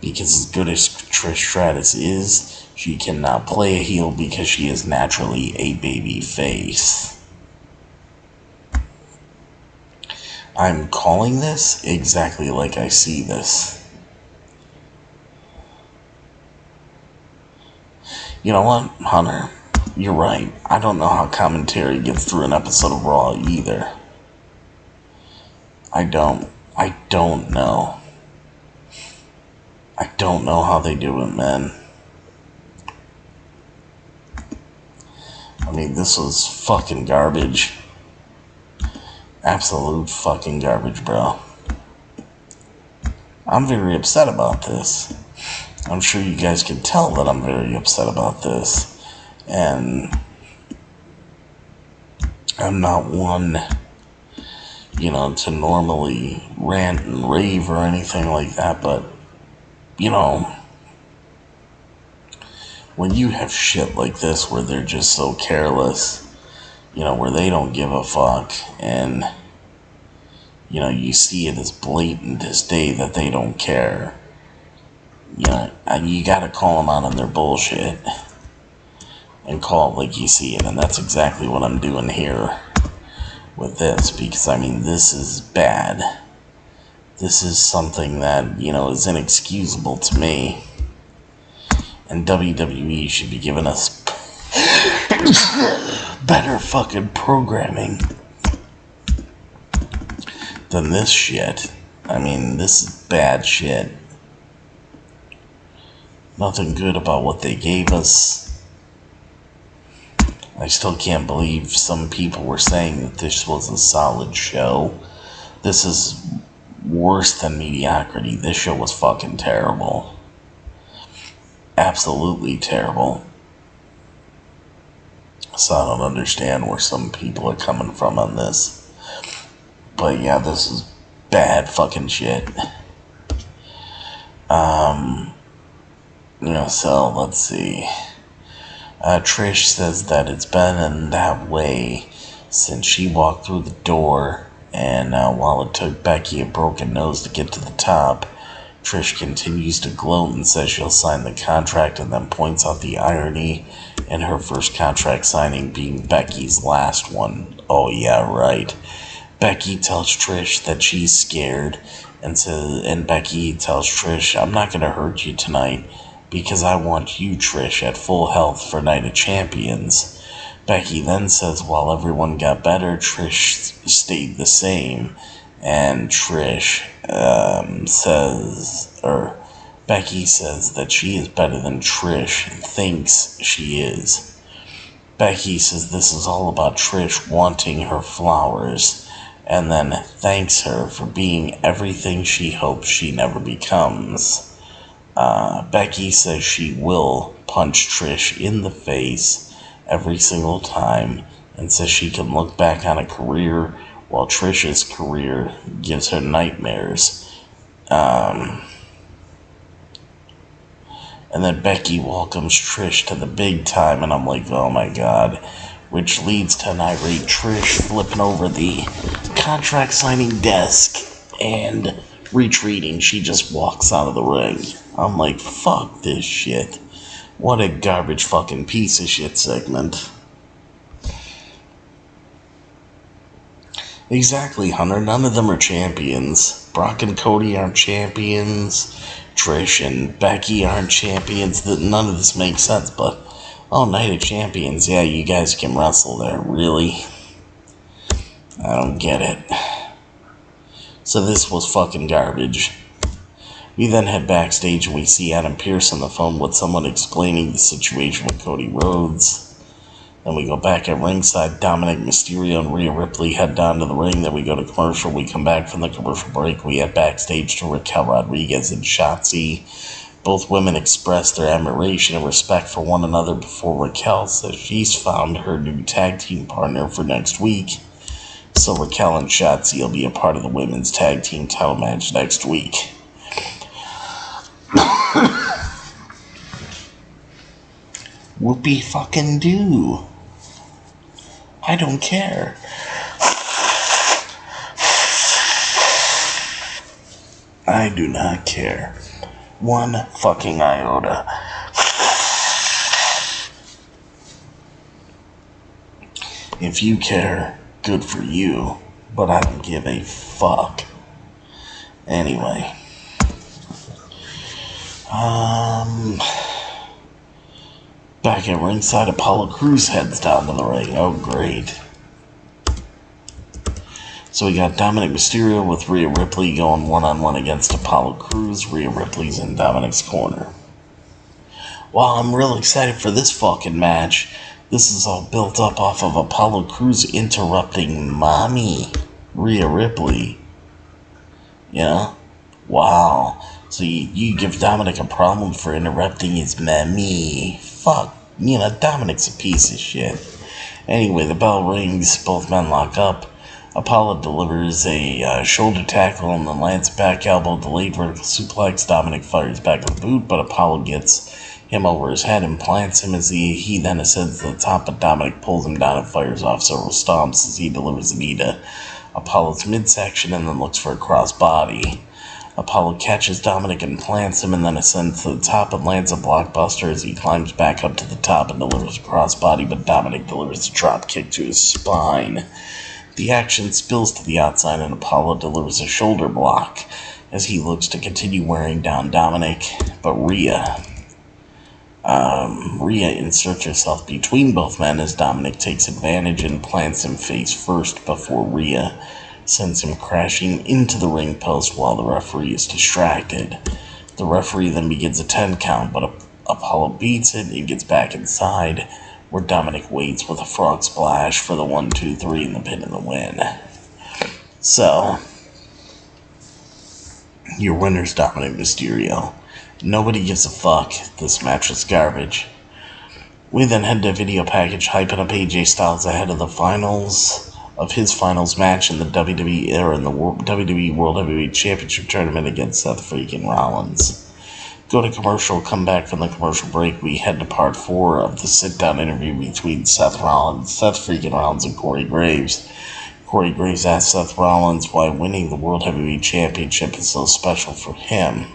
because as good as Trish Stratus is, she cannot play a heel because she is naturally a baby face. I'm calling this exactly like I see this. You know what, Hunter? You're right. I don't know how commentary gets through an episode of Raw either. I don't know. I don't know how they do it, man. I mean, this was fucking garbage. Absolute fucking garbage, bro. I'm very upset about this. I'm sure you guys can tell that I'm very upset about this. And I'm not one, to normally rant and rave or anything like that, but, when you have shit like this where they're just so careless, where they don't give a fuck, and, you see it as blatant as day that they don't care, you gotta call them out on their bullshit and call it like you see it. And that's exactly what I'm doing here with this, because this is bad. This is something that is inexcusable to me, and WWE should be giving us better fucking programming than this shit. This is bad shit. Nothing good about what they gave us. I still can't believe some people were saying that this was a solid show. This is worse than mediocrity. This show was fucking terrible. Absolutely terrible. So I don't understand where some people are coming from on this. But yeah, this is bad fucking shit. So let's see. Trish says that it's been in that way since she walked through the door, and while it took Becky a broken nose to get to the top, Trish continues to gloat and says she'll sign the contract, and then points out the irony in her first contract signing being Becky's last one. Oh yeah, right. Becky tells Trish that she's scared, and Becky tells Trish, "I'm not going to hurt you tonight because I want you, Trish, at full health for Night of Champions." Becky then says while everyone got better, Trish stayed the same. And Becky says that she is better than Trish thinks she is. Becky says this is all about Trish wanting her flowers, and then thanks her for being everything she hopes she never becomes. Becky says she will punch Trish in the face every single time, and says she can look back on a career while Trish's career gives her nightmares. And then Becky welcomes Trish to the big time, and I'm like, oh my god. Which leads to an irate Trish flipping over the contract signing desk and retreating. She just walks out of the ring. I'm like, fuck this shit. What a garbage fucking piece of shit segment. Exactly, Hunter. None of them are champions. Brock and Cody aren't champions. Trish and Becky aren't champions. None of this makes sense, but oh, Night of Champions. Yeah, you guys can wrestle there. Really? I don't get it. So this was fucking garbage. We then head backstage and we see Adam Pearce on the phone with someone explaining the situation with Cody Rhodes. Then we go back at ringside. Dominic Mysterio and Rhea Ripley head down to the ring. Then we go to commercial. We come back from the commercial break. We head backstage to Raquel Rodriguez and Shotzi. Both women express their admiration and respect for one another before Raquel says she's found her new tag team partner for next week. So Raquel and Shotzi will be a part of the women's tag team title match next week. Whoopie fucking do. I don't care. I do not care. One fucking iota. If you care, good for you. But I don't give a fuck. Anyway. Back at ringside, Apollo Crews heads down to the ring. Oh, great. So we got Dominic Mysterio with Rhea Ripley going one-on-one against Apollo Crews. Rhea Ripley's in Dominic's corner. Wow, I'm real excited for this fucking match. This is all built up off of Apollo Crews interrupting Mommy Rhea Ripley. Yeah? Wow. So you give Dominic a problem for interrupting his mommy. Fuck. You know, Dominic's a piece of shit. Anyway, the bell rings. Both men lock up. Apollo delivers a shoulder tackle and then lands back elbow, delayed vertical suplex. Dominic fires back with a boot, but Apollo gets him over his head and plants him as he then ascends to the top, but Dominic pulls him down and fires off several stomps as he delivers a knee to Apollo's midsection and then looks for a crossbody. Apollo catches Dominic and plants him and then ascends to the top and lands a blockbuster as he climbs back up to the top and delivers a crossbody, but Dominic delivers a drop kick to his spine. The action spills to the outside and Apollo delivers a shoulder block as he looks to continue wearing down Dominic, but Rhea inserts herself between both men as Dominic takes advantage and plants him face first before Rhea sends him crashing into the ring post while the referee is distracted. The referee then begins a 10 count, but Apollo beats it and gets back inside, where Dominic waits with a frog splash for the 1-2-3 in the pin and the win. So, your winner's Dominic Mysterio. Nobody gives a fuck. This match was garbage. We then head to video package, hyping up AJ Styles ahead of the finals of his finals match in the WWE World Heavyweight Championship Tournament against Seth freaking Rollins. Go to commercial, come back from the commercial break. We head to part 4 of the sit-down interview between Seth freaking Rollins and Corey Graves. Corey Graves asks Seth Rollins why winning the World Heavyweight Championship is so special for him.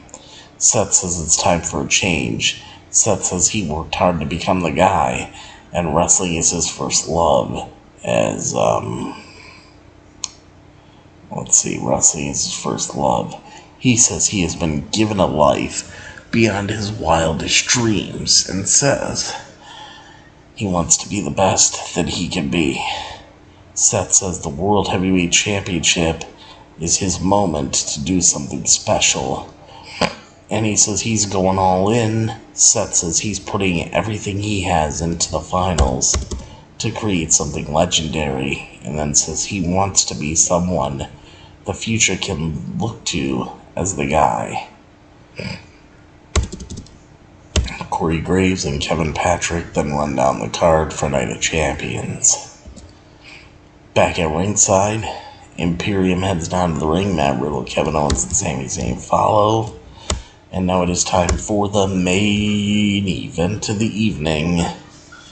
Seth says it's time for a change. Seth says he worked hard to become the guy, and wrestling is his first love. Wrestling is his first love. He says he has been given a life beyond his wildest dreams, and says he wants to be the best that he can be. Seth says the World Heavyweight Championship is his moment to do something special. And he says he's going all in. Seth says he's putting everything he has into the finals to create something legendary. And then says he wants to be someone the future can look to as the guy. Corey Graves and Kevin Patrick then run down the card for Night of Champions. Back at ringside, Imperium heads down to the ring. Matt Riddle, Kevin Owens, and Sami Zayn follow. And now it is time for the main event of the evening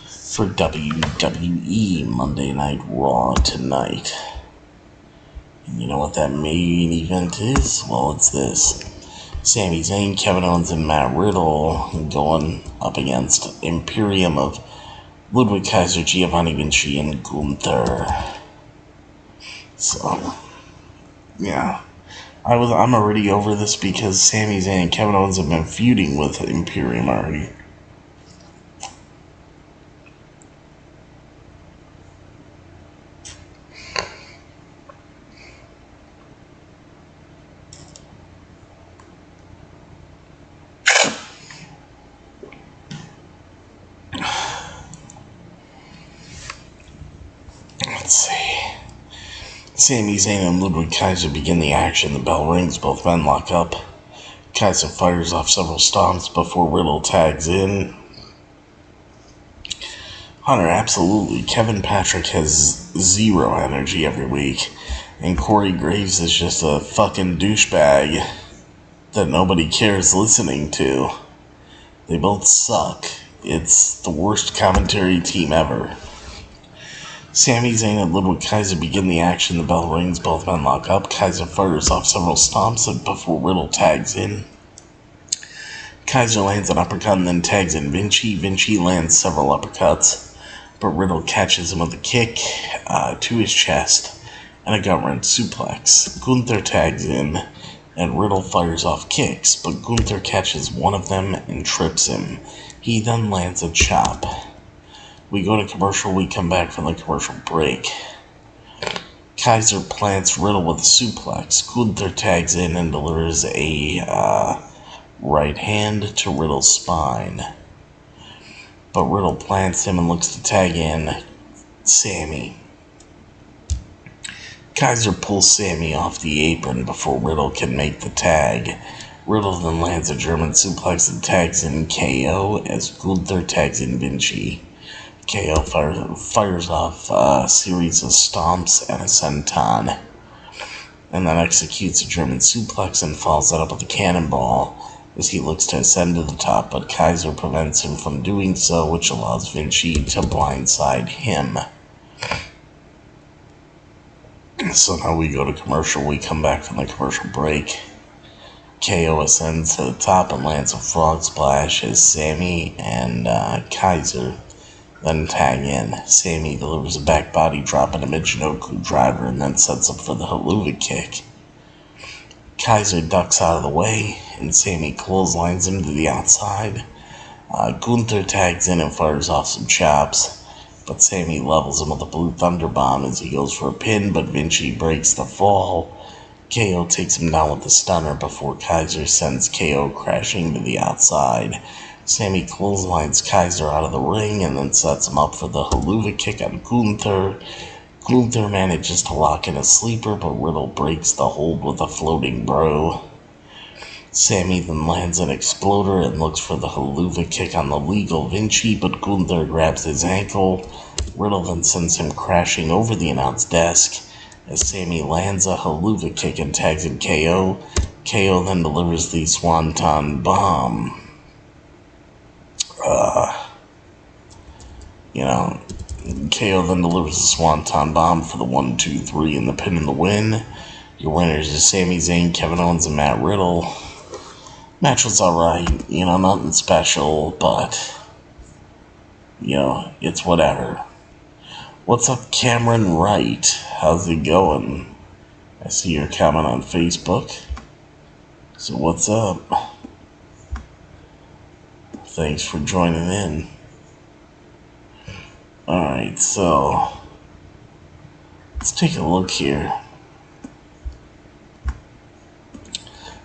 for WWE Monday Night Raw tonight. And you know what that main event is? Well, it's this. Sami Zayn, Kevin Owens, and Matt Riddle going up against Imperium of Ludwig Kaiser, Giovanni Vinci, and Gunther. So, yeah. I'm already over this because Sami Zayn and Kevin Owens have been feuding with Imperium already. Let's see. Sami Zayn and Ludwig Kaiser begin the action. The bell rings, both men lock up. Kaiser fires off several stomps before Riddle tags in. Hunter, absolutely. Kevin Patrick has zero energy every week. And Corey Graves is just a fucking douchebag that nobody cares listening to. They both suck. It's the worst commentary team ever. Sami Zayn and Ludwig Kaiser begin the action. The bell rings, both men lock up. Kaiser fires off several stomps before Riddle tags in. Kaiser lands an uppercut and then tags in Vinci. Vinci lands several uppercuts, but Riddle catches him with a kick to his chest and a gut-wrench suplex. Gunther tags in, and Riddle fires off kicks, but Gunther catches one of them and trips him. He then lands a chop. We go to commercial, we come back from the commercial break. Kaiser plants Riddle with a suplex. Gunther tags in and delivers a right hand to Riddle's spine. But Riddle plants him and looks to tag in Sami. Kaiser pulls Sami off the apron before Riddle can make the tag. Riddle then lands a German suplex and tags in KO as Gunther tags in Vinci. KO fires off a series of stomps and a senton, and then executes a German suplex and follows that up with a cannonball as he looks to ascend to the top, but Kaiser prevents him from doing so, which allows Vinci to blindside him. So now we go to commercial, we come back from the commercial break. KO ascends to the top and lands a frog splash as Sami and Kaiser then tag in. Sami delivers a back body drop and a Michinoku driver and then sets up for the Helluva kick. Kaiser ducks out of the way and Sami clotheslines him to the outside. Gunther tags in and fires off some chops, but Sami levels him with a Blue Thunder Bomb as he goes for a pin, but Vinci breaks the fall. KO takes him down with a stunner before Kaiser sends KO crashing to the outside. Sami clotheslines Kaiser out of the ring and then sets him up for the Helluva kick on Gunther. Gunther manages to lock in a sleeper, but Riddle breaks the hold with a floating bro. Sami then lands an exploder and looks for the Helluva kick on the legal Vinci, but Gunther grabs his ankle. Riddle then sends him crashing over the announce desk as Sami lands a Helluva kick and tags in KO. KO then delivers the Swanton Bomb. KO then delivers the Swanton Bomb for the 1-2-3 and the pin and the win. Your winners are Sami Zayn, Kevin Owens, and Matt Riddle. Match was alright, nothing special, but, it's whatever. What's up, Cameron Wright? How's it going? I see your comment on Facebook. So what's up? Thanks for joining in. Alright, so let's take a look here.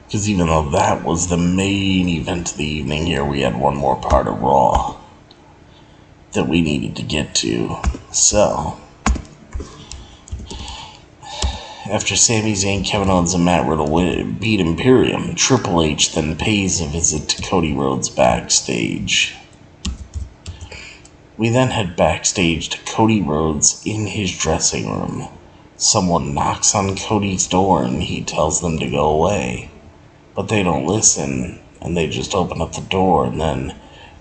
Because even though that was the main event of the evening here, we had one more part of Raw that we needed to get to. So, after Sami Zayn, Kevin Owens, and Matt Riddle beat Imperium, Triple H then pays a visit to Cody Rhodes backstage. We then head backstage to Cody Rhodes in his dressing room. Someone knocks on Cody's door and he tells them to go away. But they don't listen, and they just open up the door, and then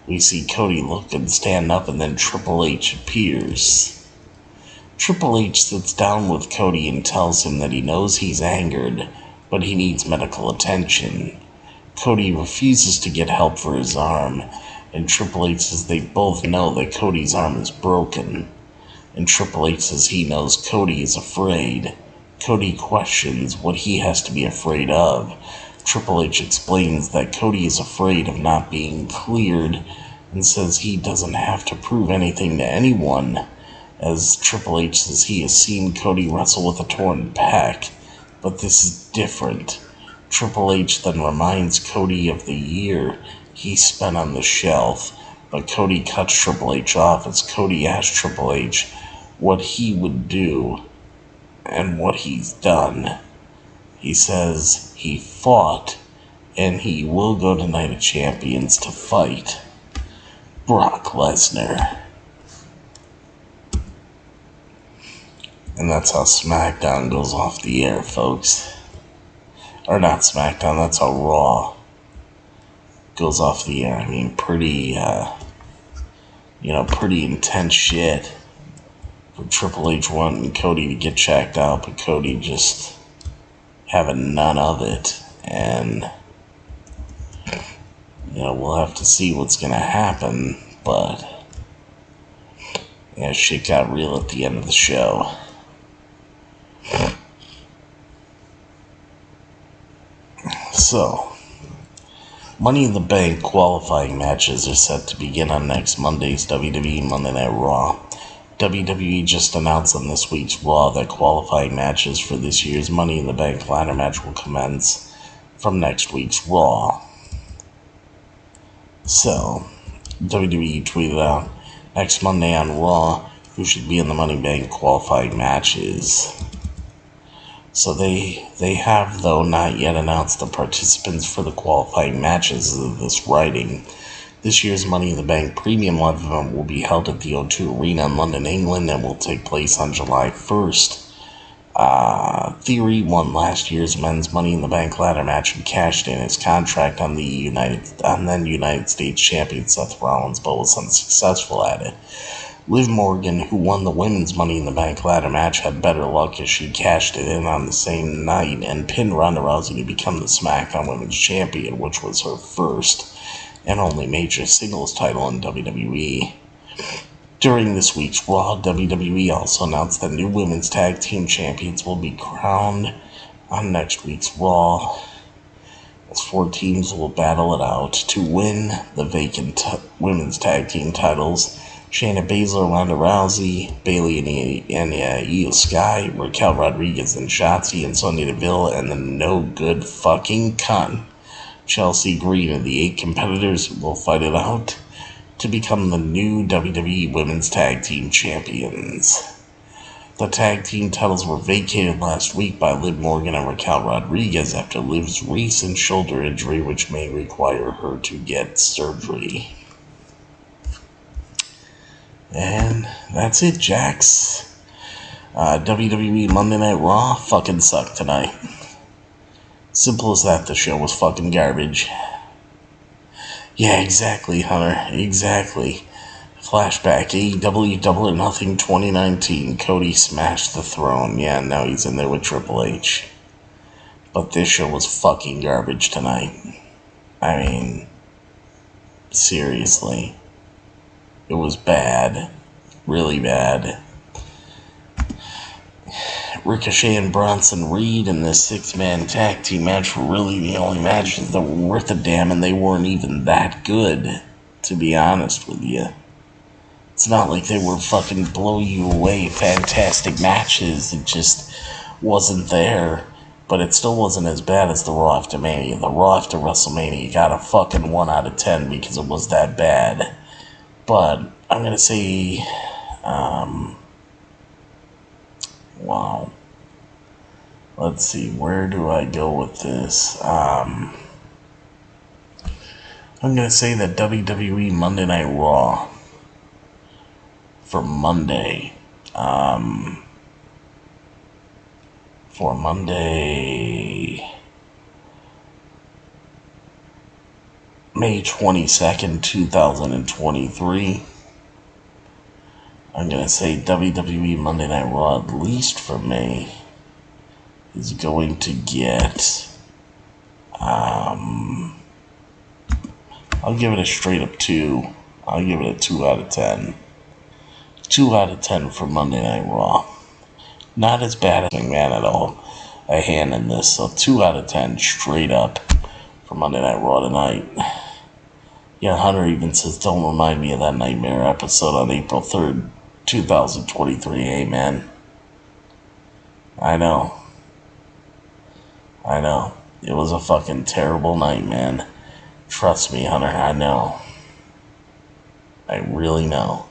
we see Cody look and stand up, and then Triple H appears. Triple H sits down with Cody and tells him that he knows he's angered, but he needs medical attention. Cody refuses to get help for his arm, and Triple H says they both know that Cody's arm is broken. And Triple H says he knows Cody is afraid. Cody questions what he has to be afraid of. Triple H explains that Cody is afraid of not being cleared and says he doesn't have to prove anything to anyone, as Triple H says he has seen Cody wrestle with a torn pec, but this is different. Triple H then reminds Cody of the year he spent on the shelf, but Cody cuts Triple H off as Cody asks Triple H what he would do and what he's done. He says he fought, and he will go to Night of Champions to fight Brock Lesnar. And that's how SmackDown goes off the air, folks. Or not SmackDown, that's how Raw goes off the air. I mean, pretty intense shit for Triple H wanting Cody to get checked out, but Cody just having none of it, and we'll have to see what's gonna happen, but shit got real at the end of the show. So, Money in the Bank qualifying matches are set to begin on next Monday's WWE Monday Night Raw. WWE just announced on this week's Raw that qualifying matches for this year's Money in the Bank ladder match will commence from next week's Raw. So, WWE tweeted out, next Monday on Raw, who should be in the Money in the Bank qualifying matches. So they have, though, not yet announced the participants for the qualifying matches of this writing. This year's Money in the Bank Premium Live event will be held at the O2 Arena in London, England, and will take place on July 1st. Theory won last year's men's Money in the Bank ladder match and cashed in his contract on then United States champion Seth Rollins, but was unsuccessful at it. Liv Morgan, who won the women's Money in the Bank ladder match, had better luck as she cashed it in on the same night and pinned Ronda Rousey to become the SmackDown Women's Champion, which was her first and only major singles title in WWE. During this week's Raw, WWE also announced that new women's tag team champions will be crowned on next week's Raw, as 4 teams will battle it out to win the vacant women's tag team titles. Shayna Baszler, Ronda Rousey, Bayley and Io Sky, Raquel Rodriguez and Shotzi and Sonya Deville, and the no good fucking cunt Chelsea Green, and the 8 competitors will fight it out to become the new WWE Women's Tag Team Champions. The tag team titles were vacated last week by Liv Morgan and Raquel Rodriguez after Liv's recent shoulder injury, which may require her to get surgery. And that's it, Jax. WWE Monday Night Raw fucking sucked tonight. Simple as that, the show was fucking garbage. Yeah, exactly, Hunter. Exactly. Flashback, AEW Double or Nothing 2019. Cody smashed the throne. Yeah, now he's in there with Triple H. But this show was fucking garbage tonight. I mean, seriously. It was bad. Really bad. Ricochet and Bronson Reed in this 6-man tag team match were really the only matches that were worth a damn, and they weren't even that good, to be honest with you. It's not like they were fucking blow you away fantastic matches. It just wasn't there. But it still wasn't as bad as the Raw after Mania. The Raw after WrestleMania got a fucking 1 out of 10 because it was that bad. But I'm gonna say, wow. Let's see, where do I go with this? I'm gonna say that WWE Monday Night Raw for Monday, May 22nd, 2023. I'm gonna say WWE Monday Night Raw, at least for May, is going to get, I'll give it a straight up 2. I'll give it a 2 out of 10. 2 out of 10 for Monday Night Raw. Not as bad as McMahon at all. A hand in this, so 2 out of 10 straight up for Monday Night Raw tonight. Yeah, Hunter even says, don't remind me of that nightmare episode on April 3rd, 2023. Hey, man. I know. It was a fucking terrible night, man. Trust me, Hunter, I know. I really know.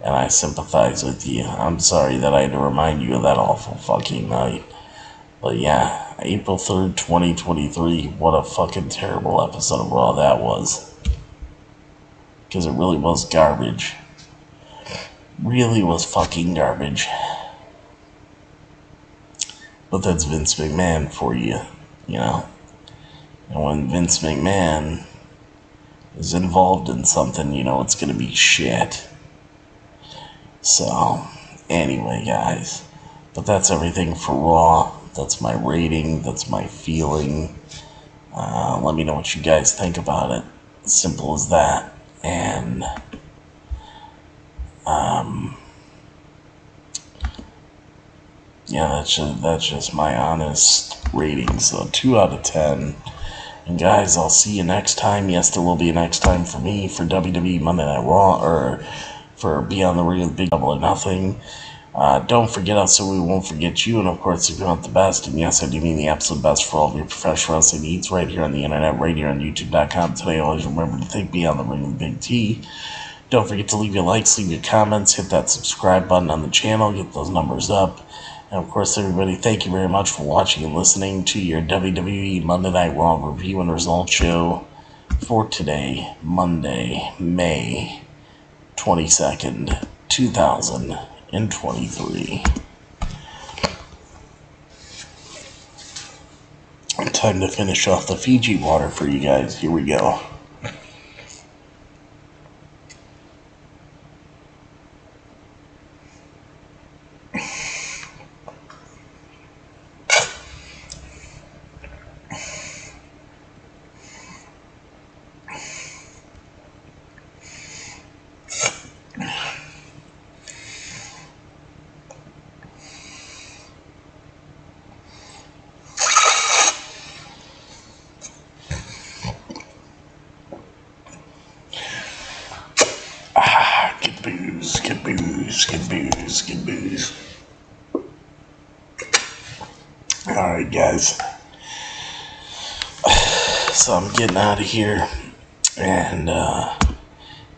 And I sympathize with you. I'm sorry that I had to remind you of that awful fucking night. But yeah, April 3rd, 2023, what a fucking terrible episode of Raw that was. Because it really was garbage. Really was fucking garbage. But that's Vince McMahon for you, you know. And when Vince McMahon is involved in something, you know it's gonna be shit. So, anyway, guys. But that's everything for Raw. That's my rating. That's my feeling. Let me know what you guys think about it. Simple as that. And, yeah, that's just my honest rating. So 2 out of 10. And guys, I'll see you next time. Yes, there will be a next time for me for WWE Monday Night Raw, or for Beyond the Ring with Big Double or Nothing. Don't forget us so we won't forget you. And of course, if you want the best, and yes, I do mean the absolute best for all of your professional wrestling needs, right here on the internet, right here on YouTube.com. Today, always remember to think Beyond the Ring with Big T. Don't forget to leave your likes, leave your comments, hit that subscribe button on the channel, get those numbers up. And of course, everybody, thank you very much for watching and listening to your WWE Monday Night Raw review and results show for today, Monday, May 22nd, 2023. Time to finish off the Fiji water for you guys. Here we go. Get booze. Alright, guys. So I'm getting out of here. And,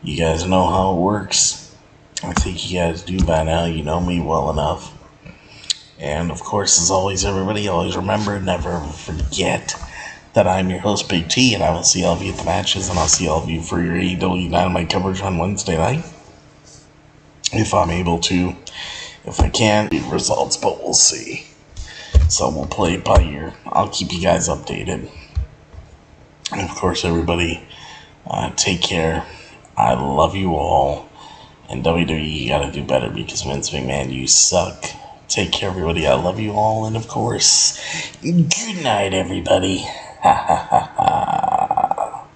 you guys know how it works. I think you guys do by now. You know me well enough. And, of course, as always, everybody, always remember, never ever forget that I'm your host, Big T, and I will see all of you at the matches, and I'll see all of you for your AEW Dynamite coverage on Wednesday night. If I'm able to. If I can, results, but we'll see. So we'll play it by ear. I'll keep you guys updated. And of course, everybody, take care. I love you all. And WWE, you gotta do better because Vince McMahon, you suck. Take care, everybody. I love you all. And of course, good night, everybody. Ha ha ha ha.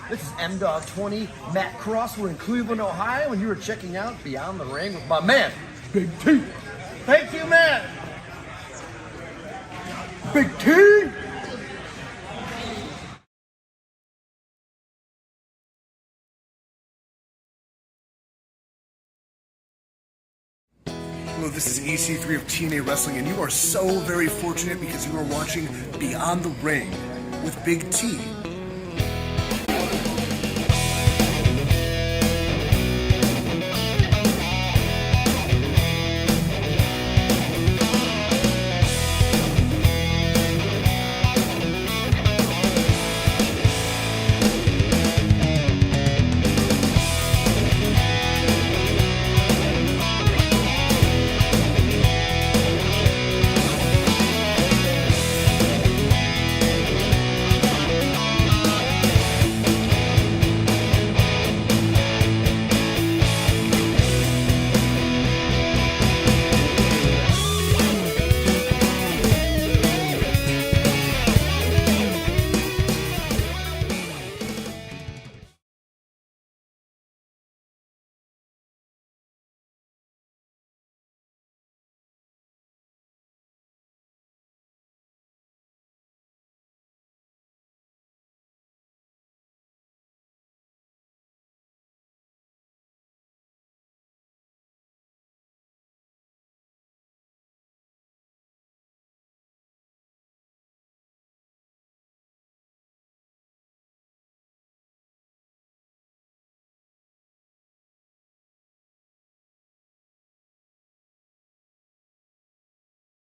This is M-Dog 20, Matt Cross. We're in Cleveland, Ohio, and you are checking out Beyond the Ring with my man, Big T. Thank you, man. Big T. Hello, this is EC3 of TNA Wrestling, and you are so very fortunate because you are watching Beyond the Ring with Big T.